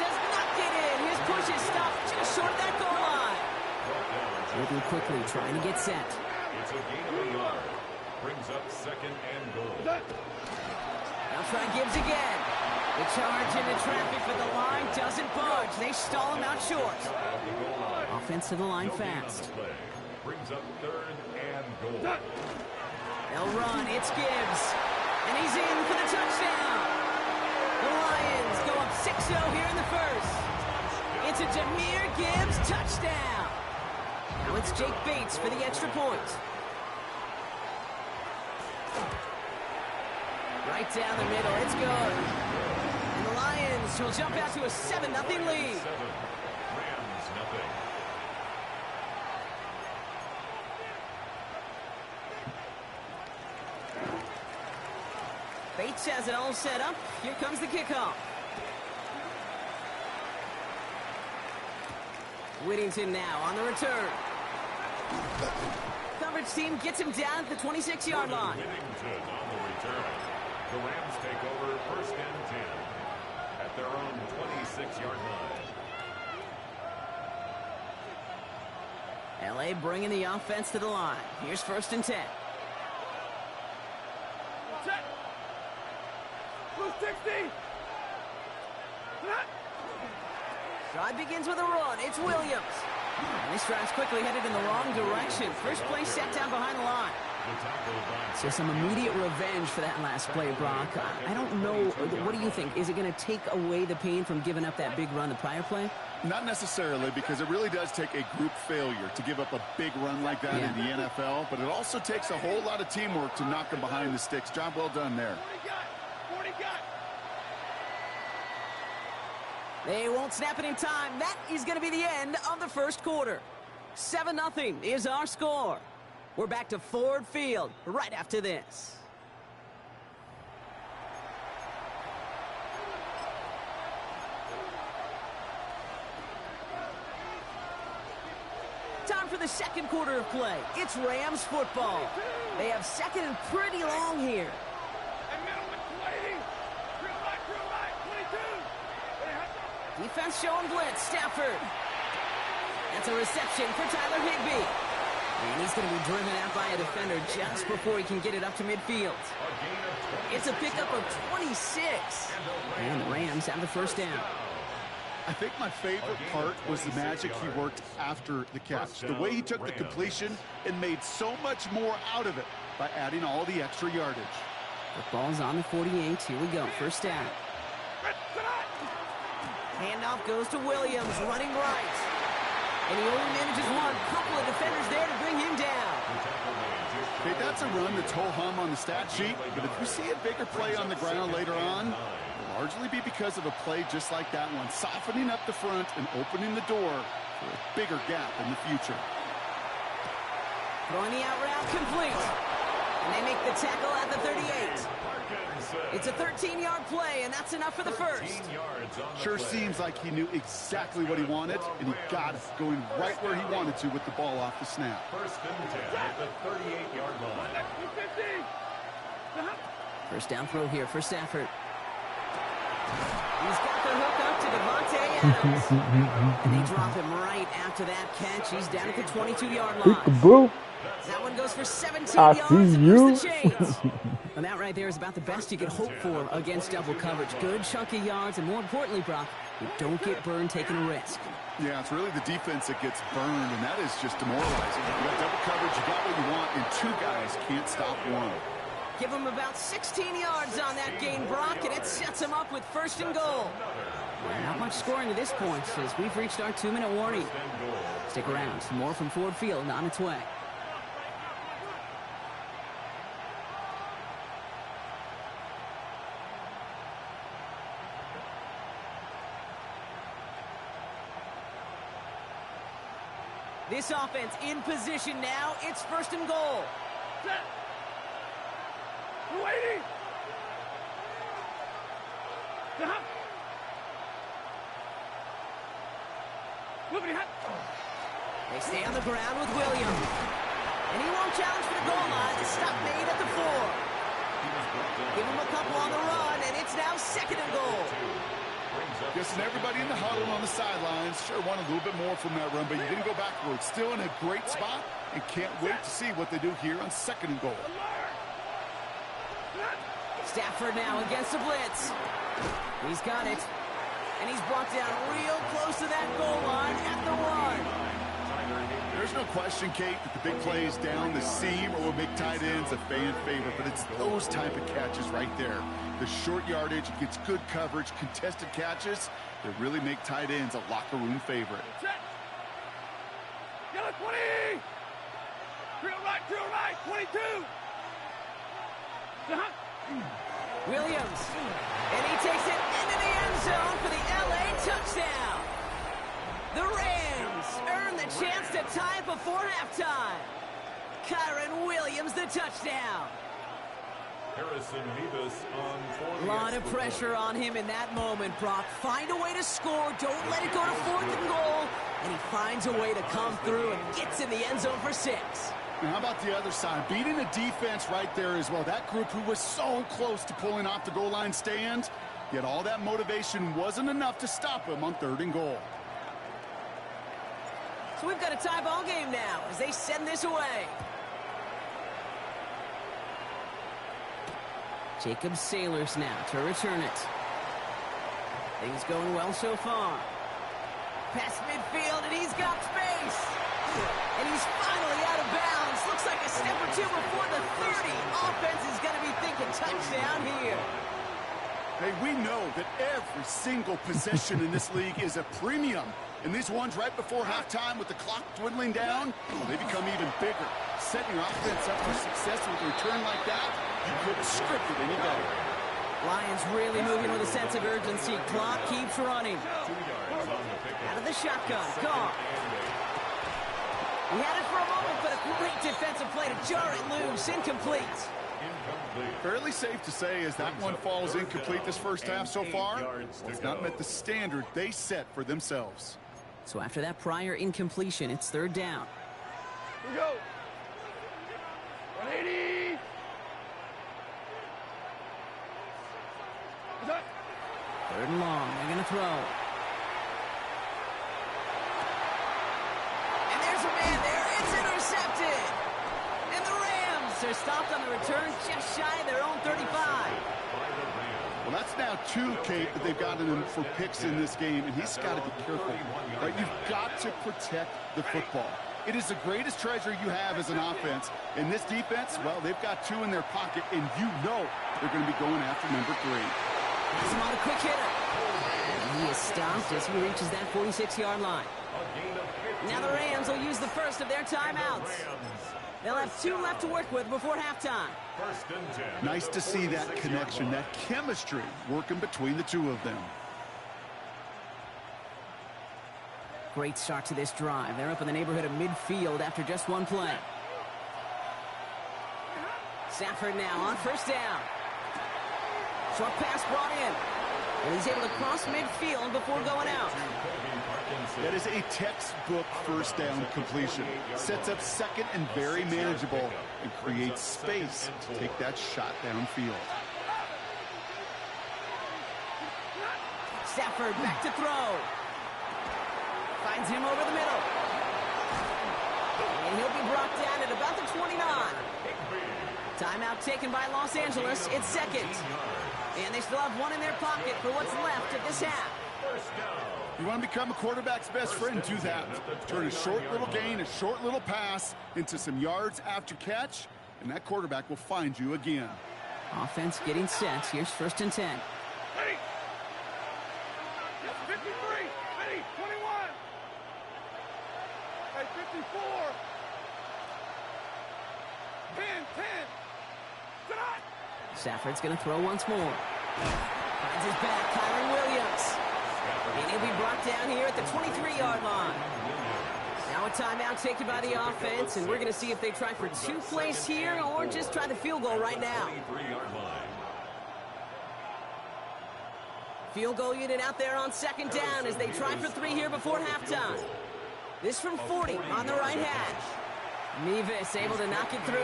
S8: does not get in. His push is stopped just short of that goal line. Moving quickly, trying to get set.
S5: It's a gain of a yard. Brings up 2nd and goal.
S8: Now try Gibbs again. They charge into traffic, but the line doesn't budge. They stall him out short. Offense to the line fast.
S5: Brings up 3rd and goal.
S8: They'll run. It's Gibbs. And he's in for the touchdown. The Lions go up 6-0 here in the first. It's a Jahmyr Gibbs touchdown. Now it's Jake Bates for the extra point. Right down the middle. It's good. And the Lions will jump out to a 7-0 lead.
S5: 7. Rams nothing.
S8: Bates has it all set up. Here comes the kickoff. Whittington now on the return. Coverage team gets him down at the 26-yard line.
S5: Whittington on the return. The Rams take over 1st and 10 at their own 26-yard line.
S8: LA bringing the offense to the line. Here's 1st and 10.
S7: Check. Blue 60.
S8: Drive begins with a run. It's Williams. And this drive's quickly headed in the wrong direction. First play set down behind the line. So some immediate revenge for that last play, Brock. I don't know. What do you think? Is it going to take away the pain from giving up that big run the prior play?
S9: Not necessarily, because it really does take a group failure to give up a big run like that in the NFL. But it also takes a whole lot of teamwork to knock them behind the sticks. Job well done there.
S7: 40 got.
S8: They won't snap it in time. That is going to be the end of the first quarter. 7-0 is our score. We're back to Ford Field right after this. Time for the second quarter of play. It's Rams football. They have second and pretty long here.
S7: And middle with 20. Drill right, 22.
S8: Defense showing blitz. Stafford. That's a reception for Tyler Higbee. And he's going to be driven out by a defender just before he can get it up to midfield. It's a pickup of 26. And the Rams have the first down.
S9: I think my favorite part was the magic he worked after the catch. The way he took the completion and made so much more out of it by adding all the extra yardage.
S8: The ball's on the 48. Here we go. First down. Handoff goes to Williams, running right. And he only manages one. Couple of defenders there to bring him down.
S9: Okay, that's a run that's ho-hum on the stat sheet, but if we see a bigger play on the ground later on, it'll largely be because of a play just like that one, softening up the front and opening the door for a bigger gap in the future.
S8: Throwing the out route complete. And they make the tackle at the 38. It's a 13-yard play, and that's enough for the first.
S9: Sure seems like he knew exactly what he wanted, and he got it, going right where he wanted to with the ball off the snap.
S5: 1st and 10 at the 38-yard line.
S8: First down throw here for Stafford. He's got the hook up to Devontae Adams. And they drop him right after that catch. He's down at the 22-yard line.
S6: Peekaboo.
S8: That one goes for 17
S6: I
S8: yards
S6: see
S8: and
S6: you.
S8: moves the chains. And that right there is about the best you could hope for against double coverage. Good chunky yards, and more importantly, Brock, you don't get burned taking a risk.
S9: Yeah, it's really the defense that gets burned, and that is just demoralizing. You got double coverage, you got what you want, and two guys can't stop one.
S8: Give him about 16 yards on that gain, Brock, and it sets him up with 1st and goal. Well, not much scoring to this point as we've reached our 2-minute warning. Stick around. Some more from Ford Field on its way. This offense in position now. It's 1st and goal.
S7: Set. Waiting.
S8: They stay on the ground with Williams. And he won't challenge for the goal line. The stop made at the 4. Give him a couple on the run, and it's now 2nd and goal.
S9: Guessing everybody in the huddle on the sidelines sure want a little bit more from that run, but you didn't go backwards. Still in a great spot, and can't wait to see what they do here on 2nd and goal.
S8: Stafford now against the blitz. He's got it. And he's brought down real close to that goal line at the 1.
S9: There's no question, Kate, that the big plays down the seam or will make tight ends a fan favorite, but it's those type of catches right there. The short yardage, gets good coverage, contested catches that really make tight ends a locker room favorite.
S7: Yellow 20! Drill right, 22!
S8: Williams. And he takes it into the end zone for the LA touchdown. The Rams earn the chance to tie before halftime. Kyron Williams, the touchdown.
S5: Harrison Mevis on for
S8: A lot of pressure on him in that moment, Brock. Find a way to score. Don't let it go to 4th and goal. And he finds a way to come through and gets in the end zone for 6.
S9: Now, how about the other side? Beating the defense right there as well. That group who was so close to pulling off the goal line stand, yet all that motivation wasn't enough to stop him on 3rd and goal.
S8: So we've got a tie ball game now as they send this away. Jacob Sailors now to return it. Things going well so far. Past midfield, and he's got space. And he's finally out of bounds. Looks like a step or two before the 30. Offense is going to be thinking touchdown here.
S9: Hey, we know that every single possession in this league is a premium. And these ones right before halftime with the clock dwindling down, they become even bigger. Setting your offense up for success with a return like that, you couldn't script it any better.
S8: Lions really moving with a sense of urgency. Clock keeps running. Out of the shotgun. Gone. He had it for a moment, but a great defensive play to jar it loose. Incomplete.
S9: Fairly safe to say as that one falls incomplete this first half so far, it's not met the standard they set for themselves.
S8: So after that prior incompletion, it's 3rd down.
S7: Here we go. 180!
S8: 3rd and long. They're going to throw. And there's a man there. It's intercepted. And the Rams are stopped on the return just shy of their own 35.
S9: Well, that's now 2, Kate, that they've gotten him for picks in this game, and he's got to be careful. Right? You've got to protect the football. It is the greatest treasure you have as an offense. And this defense, well, they've got 2 in their pocket, and you know they're going to be going after number 3.
S8: He's on a quick hitter. And he is stopped as he reaches that 46-yard line. Now the Rams will use the first of their timeouts. They'll have 2 left to work with before halftime.
S9: Nice to see that connection, that chemistry working between the 2 of them.
S8: Great start to this drive. They're up in the neighborhood of midfield after just 1 play. Stafford now on 1st down. Short pass brought in. And he's able to cross midfield before going out.
S9: That is a textbook 1st down completion. Sets up 2nd and very manageable and creates space to take that shot downfield.
S8: Stafford back to throw. Finds him over the middle. And he'll be brought down at about the 29. Timeout taken by Los Angeles. It's 2nd. And they still have 1 in their pocket for what's left of this half.
S9: You want to become a quarterback's best friend, do that. Turn a short little gain, a short little pass into some yards after catch, and that quarterback will find you again.
S8: Offense getting set. Here's 1st and 10.
S7: Ready? 53! Ready? 21! Hey, 54! 10! Tonight!
S8: Stafford's going to throw once more. Finds his back, Kyron Williams. And he'll be brought down here at the 23-yard line. Now a timeout taken by the offense, and we're going to see if they try for 2 plays here or just try the field goal right now. Field goal unit out there on 2nd down as they try for 3 here before halftime. This from 40 on the right hash. Mevis able to knock it through.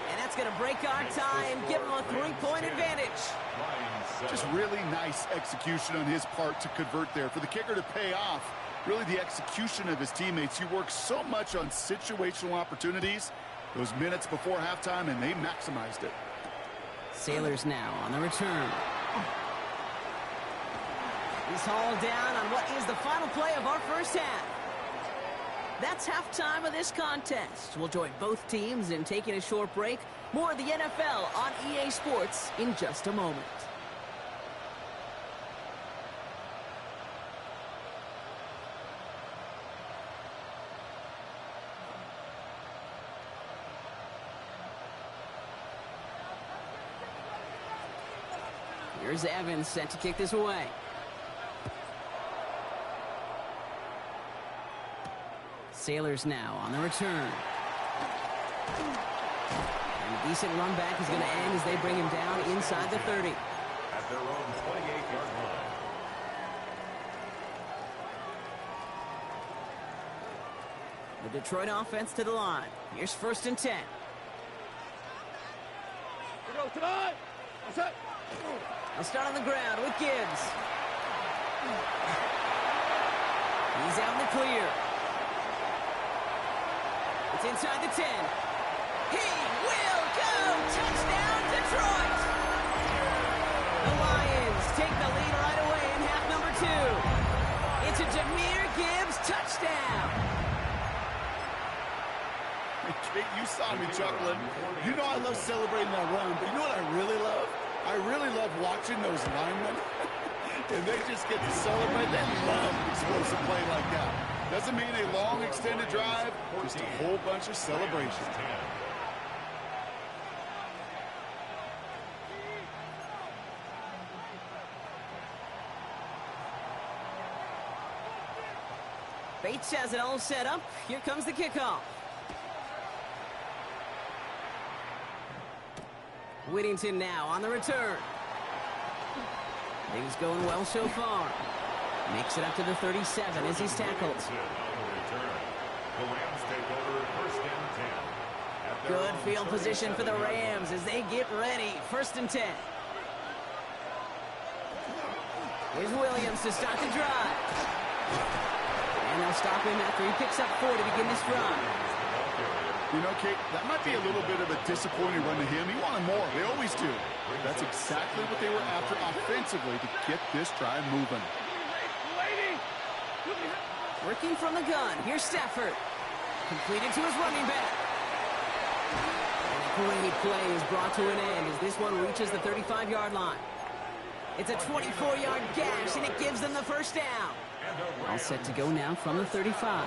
S8: And that's going to break our tie and give them a 3-point advantage.
S9: Just really nice execution on his part to convert there. For the kicker to pay off, really the execution of his teammates. He works so much on situational opportunities those minutes before halftime, and they maximized it.
S8: Sailors now on the return. He's hauled down on what is the final play of our first half. That's halftime of this contest. We'll join both teams in taking a short break. More of the NFL on EA Sports in just a moment. Here's Evans set to kick this away. Sailors now on the return. And a decent run back is going to end as they bring him down inside the 30.
S5: At their own 28-yard line.
S8: The Detroit offense to the line. Here's 1st and 10.
S7: Here goes tonight. What's that?
S8: They'll start on the ground with Gibbs. He's out in the clear. It's inside the 10. He will go! Touchdown, Detroit! The Lions take the lead right away in half number 2. It's a Jahmyr Gibbs touchdown.
S9: Kate, you saw me chuckling. You know I love celebrating that run, but you know what I really love? I really love watching those linemen. And they just get to celebrate. They love an explosive play like that. Doesn't mean a long extended drive, just a whole bunch of celebration.
S8: Bates has it all set up. Here comes the kickoff. Whittington now on the return. Things going well so far. Makes it up to the 37 as he's tackled. Good field position for the Rams as they get ready. 1st and 10. Here's Williams to start the drive. And they'll stop him after he picks up 4 to begin this drive.
S9: You know, Kate, that might be a little bit of a disappointing run to him. He wanted more. They always do. That's exactly what they were after offensively to get this drive moving.
S8: Working from the gun. Here's Stafford. Completed to his running back. And a great play is brought to an end as this one reaches the 35-yard line. It's a 24-yard gash, and it gives them the first down. All set to go now from the 35.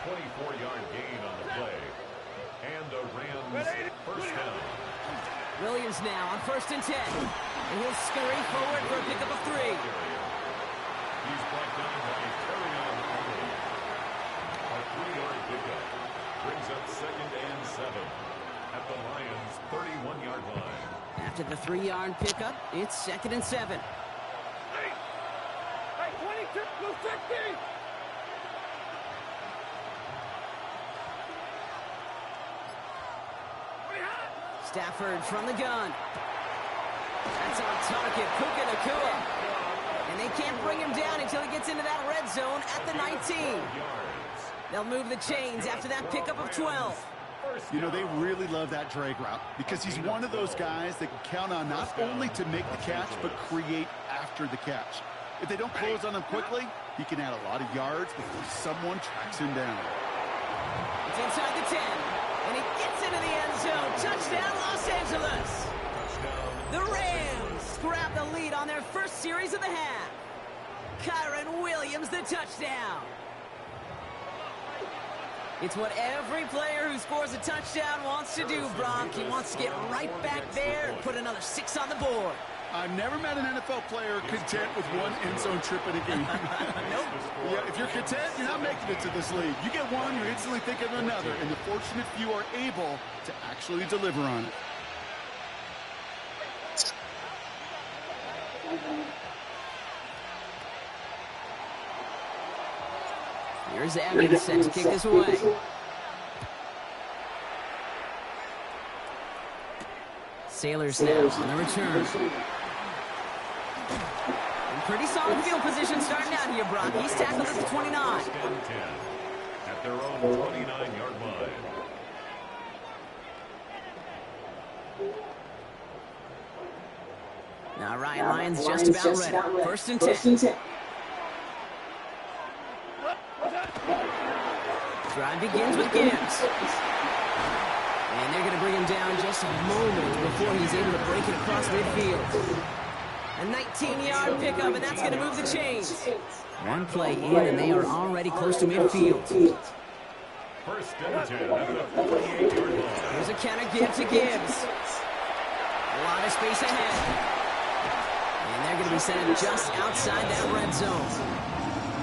S5: 24-yard gain on the play. And the Rams first down.
S8: Williams now on 1st and 10. And he'll scurry forward for a pickup of 3.
S5: He's brought down by carry-on only. A 3-yard pickup brings up 2nd and 7 at the Lions' 31-yard line.
S8: After the 3-yard pickup, it's 2nd and 7.
S7: Hey, 22, blue 60.
S8: Stafford from the gun. That's on target, Puka Nacua. And they can't bring him down until he gets into that red zone at the 19. They'll move the chains after that pickup of 12.
S9: You know, they really love that drag route because he's one of those guys that can count on not only to make the catch, but create after the catch. If they don't close on him quickly, he can add a lot of yards before someone tracks him down.
S8: It's inside the 10. And he gets into the end zone. Touchdown, Los Angeles. The Rams grab the lead on their first series of the half. Kyron Williams, the touchdown. It's what every player who scores a touchdown wants to do, Brock. He wants to get right back there and put another 6 on the board.
S9: I've never met an NFL player content with one end zone trip in a game.
S8: Nope.
S9: Yeah, if you're content, you're not making it to this league. You get one, you're instantly thinking of another, and the fortunate few are able to actually deliver on it.
S8: Here's Evans set to kick this away. Sailors now on the return. Pretty solid field position starting out here, Brock. He's tackled at the 29.
S5: At their own 29-yard line.
S8: All right, Lions just about ready. First and 10. Drive begins with Gibbs. And they're going to bring him down just a moment before he's able to break it across midfield. A 19-yard pickup, and that's going to move the chains. One play in, and they are already close to midfield.
S5: First and 10 at the 48-yard line.
S8: Here's a counter give to Gibbs. A lot of space ahead. And they're going to be sent just outside that red zone.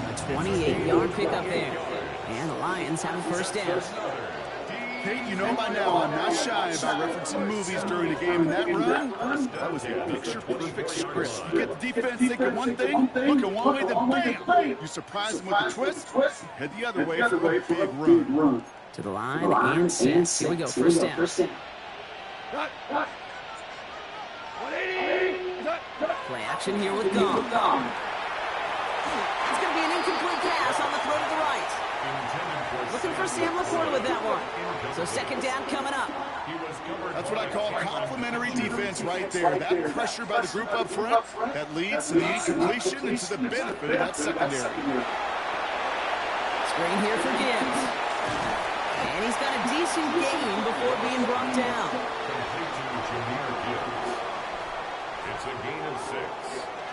S8: A 28-yard pickup there. And the Lions have a first down.
S9: Kate, you know by now I'm not shy about referencing movies during a game, and that run, that was a picture-perfect script. You get the defense thinking one thing, looking one way, then bam! You surprise them with a twist, head the other way for a big run.
S8: To the line and set. Here we go, first down. Play action here with Gong. It's going to be an incomplete pass on the throw to the right. Looking for Sam LaPorta with that one. So second down coming up.
S9: That's what I call complimentary defense right there. That pressure by the group up front, that leads to the incompletion and to the benefit of that secondary.
S8: Screen here for Gibbs. And he's got a decent gain before being brought down.
S5: It's a gain of 6.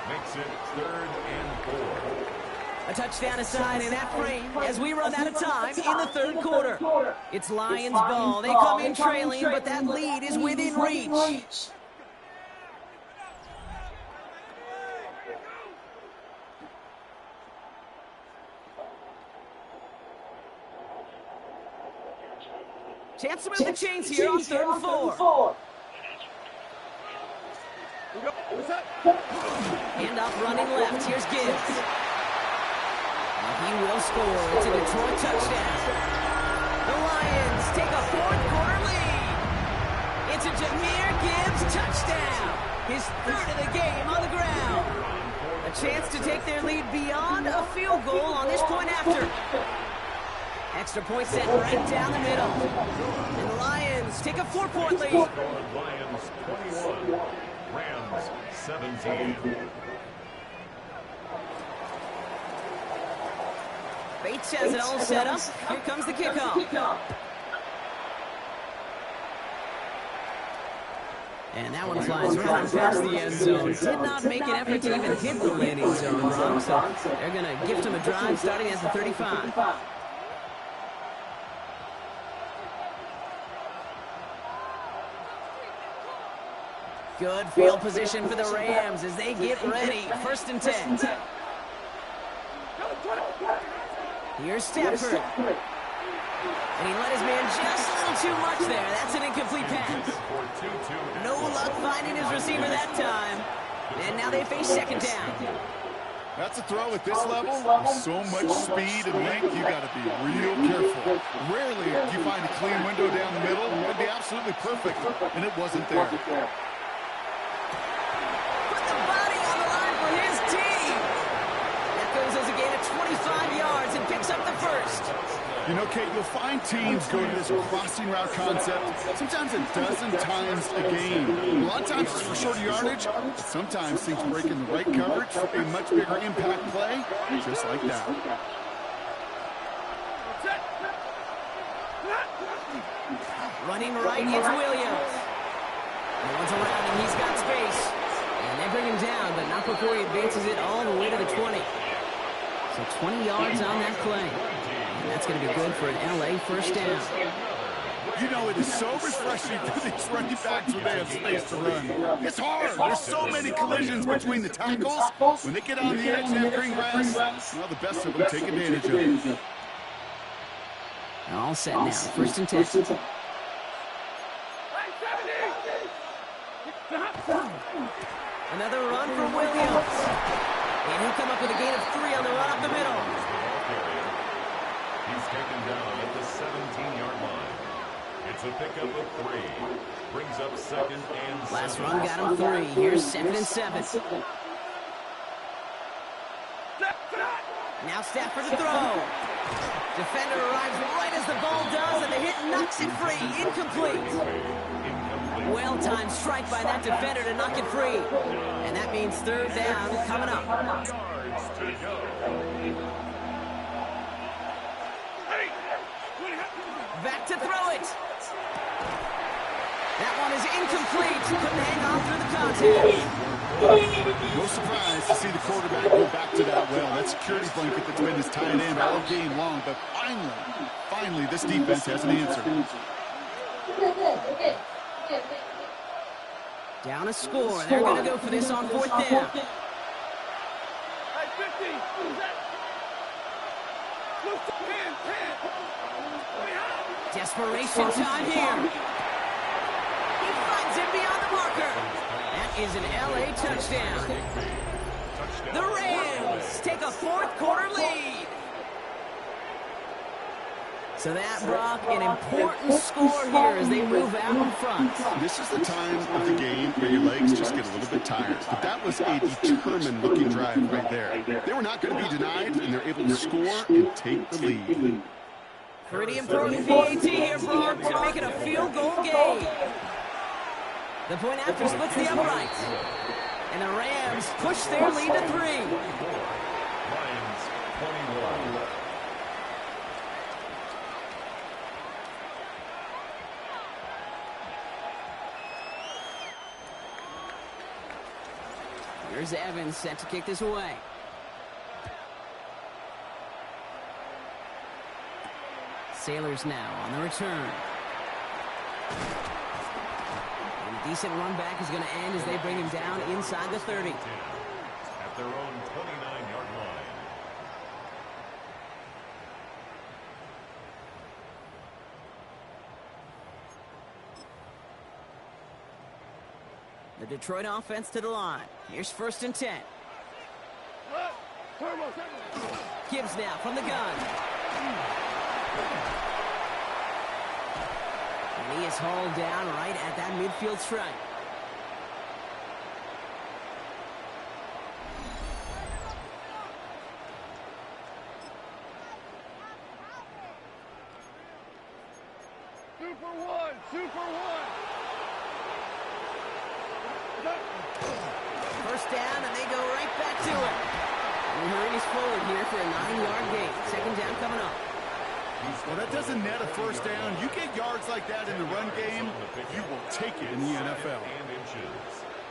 S5: Makes it 3rd and 4.
S8: A touchdown aside in that frame as we run out of time in the third quarter. It's Lions ball. They come in trailing, but that lead is within reach. Chance to move the chains here on 3rd and 4. Hand off running left. Here's Gibbs. He will score. It's a Detroit touchdown. The Lions take a fourth quarter lead. It's a Jahmyr Gibbs touchdown. His 3rd of the game on the ground. A chance to take their lead beyond a field goal on this point after. Extra point set right down the middle. And the Lions take a 4-point lead.
S5: Lions 21, Rams 17.
S8: Bates has it all set up. Here comes the kickoff. And that one flies right past the end zone. Did not make an effort to even hit the landing zone, Ron. So they're going to gift him a drive starting at the 35. Good field position for the Rams as they get ready. First and 10. Here's Stafford. And he let his man just a little too much there. That's an incomplete pass. No luck finding his receiver that time. And now they face second down.
S9: That's a throw at this level. With so much speed and length, you got to be real careful. Rarely do you find a clean window down the middle. It would be absolutely perfect, and it wasn't there.
S8: Put the body on the line for his team. That goes as a gain of 25 yards and picks up the first.
S9: You know, Kate, you'll find teams go to this crossing route concept sometimes a dozen times a game. A lot of times it's for shorter yardage, but sometimes things break in the right coverage for a much bigger impact play, just like that.
S8: Running right is Williams. No one's around him. He's got space. And they bring him down, but not before he advances it all the way to the 20. So 20 yards on that play. And that's going to be good for an LA first down.
S9: You know, it is so refreshing for these running backs when they have space to run. It's hard. There's so many collisions between the tackles. When they get on the edge and have green grass, well, the best of them take advantage of it.
S8: All set now. First and 10. Another run from Williams. And he'll come up with a gain of 3 on the run up the middle.
S5: He's taken down at the 17-yard line. It's a pickup of 3. Brings up second and 7.
S8: Last run got him 3. Here's 2nd and 7. Now Stafford to throw. Defender arrives right as the ball does, and the hit knocks it free. Incomplete. Well-timed strike by that defender to knock it free. And that means third down coming up.
S5: Yards to go.
S8: Back to throw it. That one is incomplete. Couldn't hang on through the contest.
S9: No surprise to see the quarterback go back to that well. That security blanket that's been his tight end all game long. But finally, this defense has an answer.
S8: Down a score. They're going to go for this on fourth down. Desperation time here. He finds him beyond the marker. That is an LA touchdown. The Rams take a fourth quarter lead. So that, Brock, an important score here as they move out in front.
S9: This is the time of the game where your legs just get a little bit tired. But that was a determined-looking drive right there. They were not going to be denied, and they're able to score and take the lead.
S8: Pretty important PAT here, Brock, to make it a field goal game. The point after splits the uprights. And the Rams push their lead to 3.
S5: Lions 21.
S8: Here's Evans set to kick this away. Sailors now on the return. And a decent run back is going to end as they bring him down inside the 30.
S5: At their own 29-yard line.
S8: The Detroit offense to the line. Here's 1st and 10. Gibbs now from the gun. And he is hauled down right at that midfield stripe.
S7: Super one.
S8: First down, and they go right back to it. And he hurries forward here for a 9-yard gain. 2nd down coming up.
S9: Well, that doesn't net a first down. You get yards like that in the run game, you will take it in the NFL.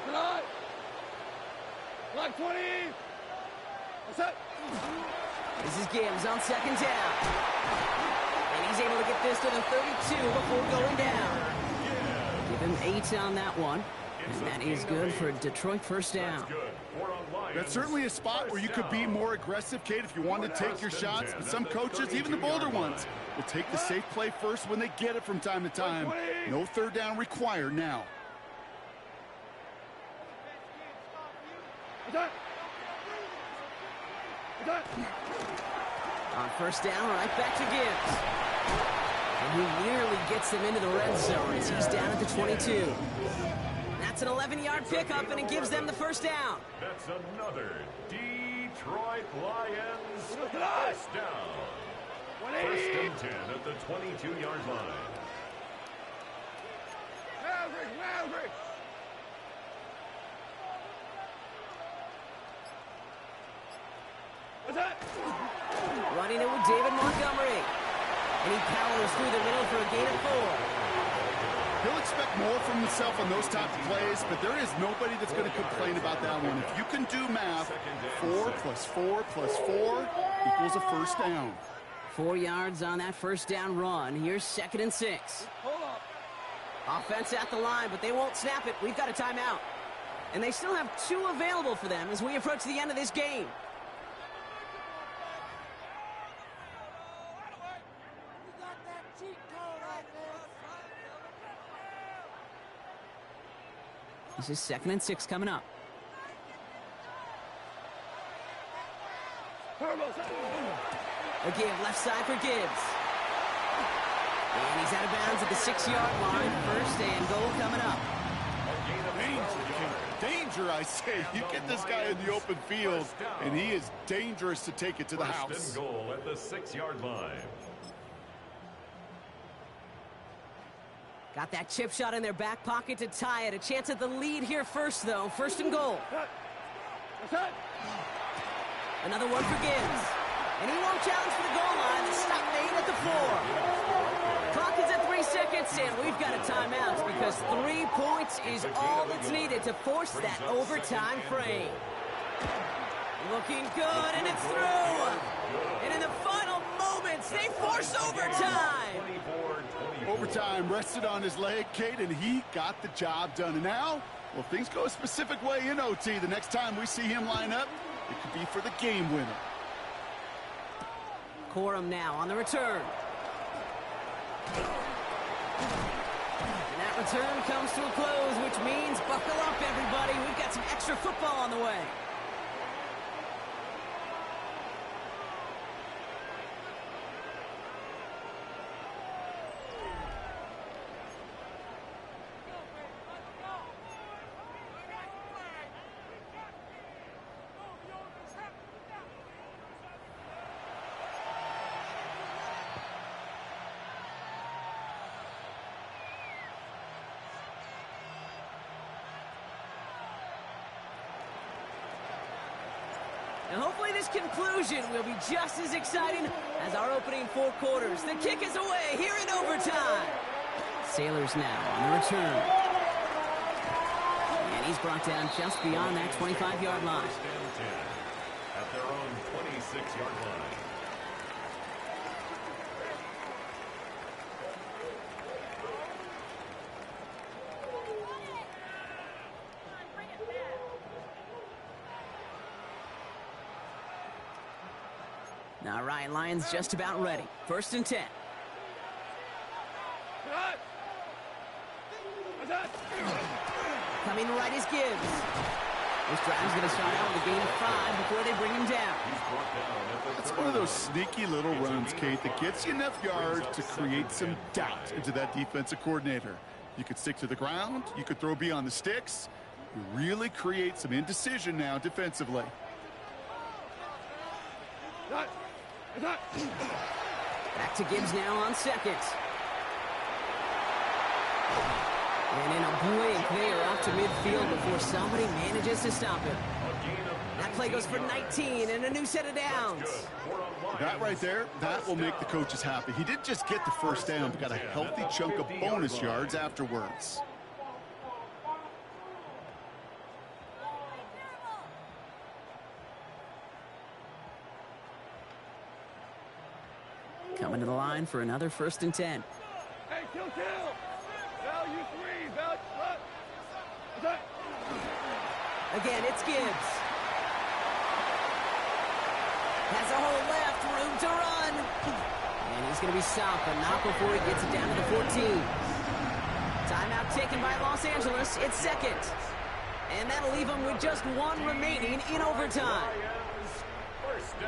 S7: Tonight. Block 20. What's up?
S8: This is Gibbs on 2nd down. And he's able to get this to the 32 before going down. Give him 8 on that one. And that is good for a Detroit first down.
S9: That's certainly a spot where you could be more aggressive, Kate, if you want to take your shots. But some coaches, even the bolder ones, will take the safe play first when they get it from time to time. No third down required now.
S8: On first down, right back to Gibbs. And he nearly gets them into the red zone as he's down at the 22. That's an 11-yard pickup, and it gives them the first down.
S5: That's another Detroit Lions first down. 1st and 10 at the 22-yard line.
S7: Maverick. What's that?
S8: Running it with David Montgomery. And he powers through the middle for a gain of 4.
S9: He'll expect more from himself on those types of plays, but there is nobody that's going to complain about that one. If you can do math, 4 plus 4 plus 4 equals a first down.
S8: 4 yards on that first down run. Here's 2nd and 6.
S7: Hold on.
S8: Offense at the line, but they won't snap it. We've got a timeout. And they still have 2 available for them as we approach the end of this game. This is 2nd and 6 coming up. Again, left side for Gibbs. And he's out of bounds at the 6-yard line. 1st and goal coming up.
S9: Danger, I say. You get this guy in the open field, and he is dangerous to take it to the house.
S5: 1st and goal at the 6-yard line.
S8: Got that chip shot in their back pocket to tie it. A chance at the lead here first, though. First and goal. Another one for Gibbs. And he won't challenge for the goal line. The stop made at the 4. Clock is at 3 seconds, and we've got a timeout because 3 points is all that's needed to force that overtime frame. Looking good, and it's through. And in the final moments, they force overtime.
S9: Overtime rested on his leg, Kate, and he got the job done. And now, well, things go a specific way in OT. The next time we see him line up, it could be for the game winner.
S8: Corum now on the return. And that return comes to a close, which means buckle up, everybody. We've got some extra football on the way. And hopefully this conclusion will be just as exciting as our opening 4 quarters. The kick is away here in overtime. Sailors now on the return. And he's brought down just beyond that 25-yard line.
S5: At their own 26-yard line.
S8: All right, Lions just about ready. First and 10. Coming right is Gibbs. This drive's going to start out with a gain of 5 before they bring him down.
S9: It's one of those sneaky little runs, Kate, that gets you enough yards to create some doubt into that defensive coordinator. You could stick to the ground. You could throw beyond the sticks. You really create some indecision now defensively.
S8: Back to Gibbs now on second. And in a blink, they are out to midfield before somebody manages to stop him. That play goes for 19 and a new set of downs.
S9: That right there, that will make the coaches happy. He didn't just get the first down, but got a healthy chunk of bonus yards afterwards.
S8: Coming to the line for another first and 10.
S7: Hey, kill. Value 3. Value.
S8: Again, it's Gibbs. Has a hole left, room to run. And he's going to be stopped, but not before he gets it down to the 14. Timeout taken by Los Angeles. It's second. And that'll leave him with just 1 remaining in overtime.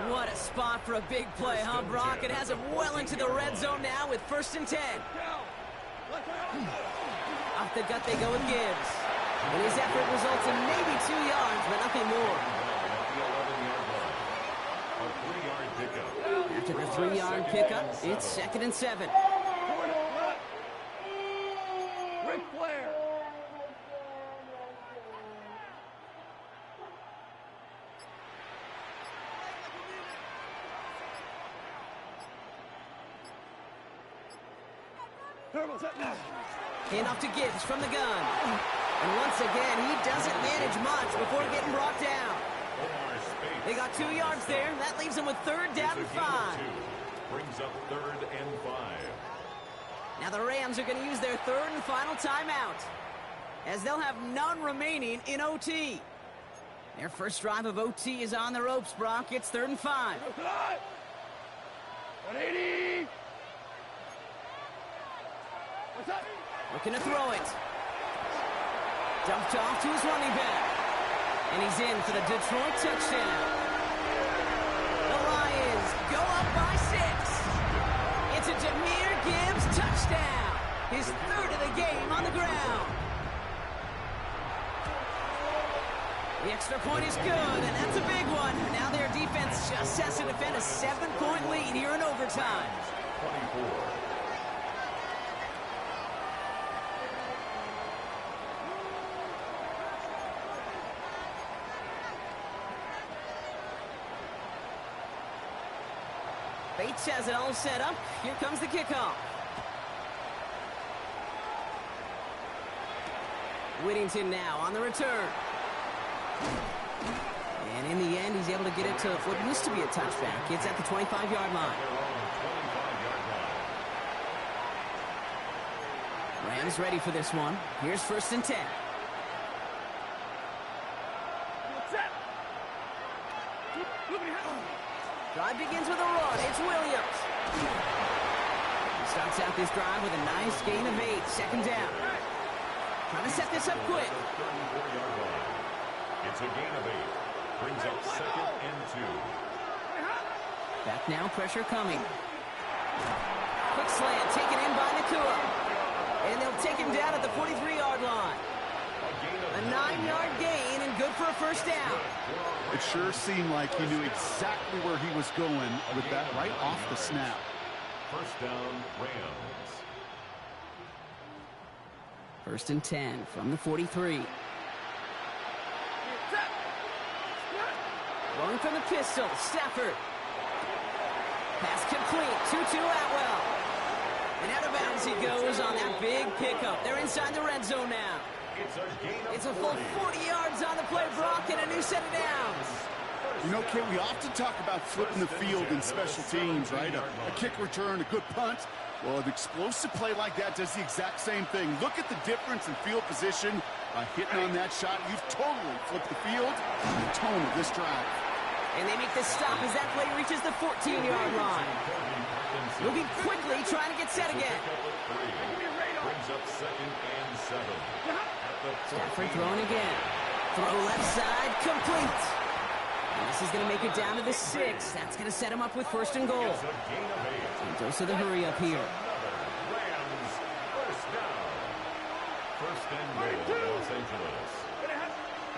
S8: What a spot for a big play, huh, Brock? It has him well into the red zone now with first and 10. Off the gut they go with Gibbs. And his effort results in maybe 2 yards, but nothing more. After the 3-yard pickup, it's second and 7.
S7: Ric Flair.
S8: Hand off to Gibbs from the gun. And once again, he doesn't manage much before getting brought down. They got 2 yards there. That leaves them with 3rd down and 5.
S5: Brings up 3rd and 5.
S8: Now the Rams are going to use their 3rd and final timeout, as they'll have none remaining in OT. Their first drive of OT is on the ropes, Brock. It's 3rd and 5.
S7: 180.
S8: Looking to throw it. Dumped off to his running back. And he's in for the Detroit touchdown. The Lions go up by 6. It's a Jahmyr Gibbs touchdown. His 3rd of the game on the ground. The extra point is good, and that's a big one. Now their defense just has to defend a 7-point lead here in overtime.
S5: 24.
S8: Bates has it all set up. Here comes the kickoff. Whittington now on the return. And in the end, he's able to get it to what used to be a touchback. It's at the 25-yard line. Rams ready for this one. Here's 1st and 10. Drive begins with a run. It's Williams. He starts out this drive with a nice gain of 8. 2nd down. Trying to set this up quick.
S5: It's a gain of 8. Brings up 2nd and 2.
S8: Back now, pressure coming. Quick slant taken in by Nakua. And they'll take him down at the 43-yard line. A 9-yard gain and good for a 1st down.
S9: It sure seemed like he knew exactly where he was going with that right off the snap.
S5: 1st down, Rams.
S8: 1st and 10 from the 43. Going from the pistol, Stafford. Pass complete, 2-2 Atwell. And out of bounds he goes on that big pickup. They're inside the red zone now. It's a full 40 yards on the play, Brock, and a new set of downs.
S9: You know, Kate, we often talk about flipping the field in special teams, right? A kick return, a good punt. Well, an explosive play like that does the exact same thing. Look at the difference in field position. By hitting on that shot, you've totally flipped the field and the tone of this drive.
S8: And they make the stop as that play reaches the 14-yard line. Moving quickly, trying to get set again.
S5: Brings up 2nd and 7.
S8: Stafford throwing again. Throw left side, complete. And this is going to make it down to the 6. That's going to set him up with 1st and goal. And dose of the hurry up here.
S5: Rams, 1st down. 1st and goal, Los Angeles.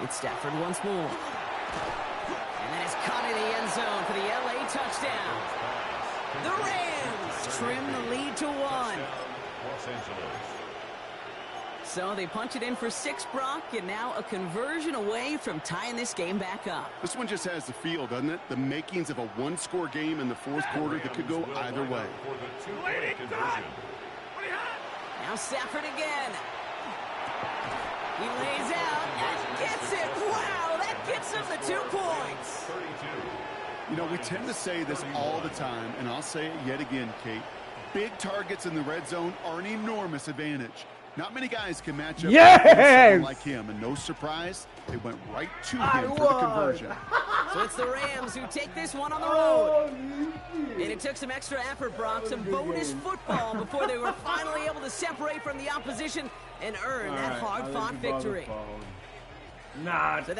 S8: It's Stafford once more. And then it's caught in the end zone for the LA touchdown. The Rams trim the lead to 1.
S5: Los Angeles.
S8: So they punch it in for 6, Brock, and now a conversion away from tying this game back up.
S9: This one just has the feel, doesn't it? The makings of a one-score game in the 4th quarter that could go either way.
S5: For the 2-point conversion.
S8: Now Stafford again. He lays out and gets it. Wow, that gets him the 2 points.
S5: 32.
S9: You know, we tend to say this all the time, and I'll say it yet again, Kate. Big targets in the red zone are an enormous advantage. Not many guys can match up with someone like him, and no surprise, they went right to him for the conversion.
S8: So it's the Rams who take this one on the road. And it took some extra effort, Brock, some bonus football before they were finally able to separate from the opposition and earn that hard-fought victory.
S6: Nah.
S8: So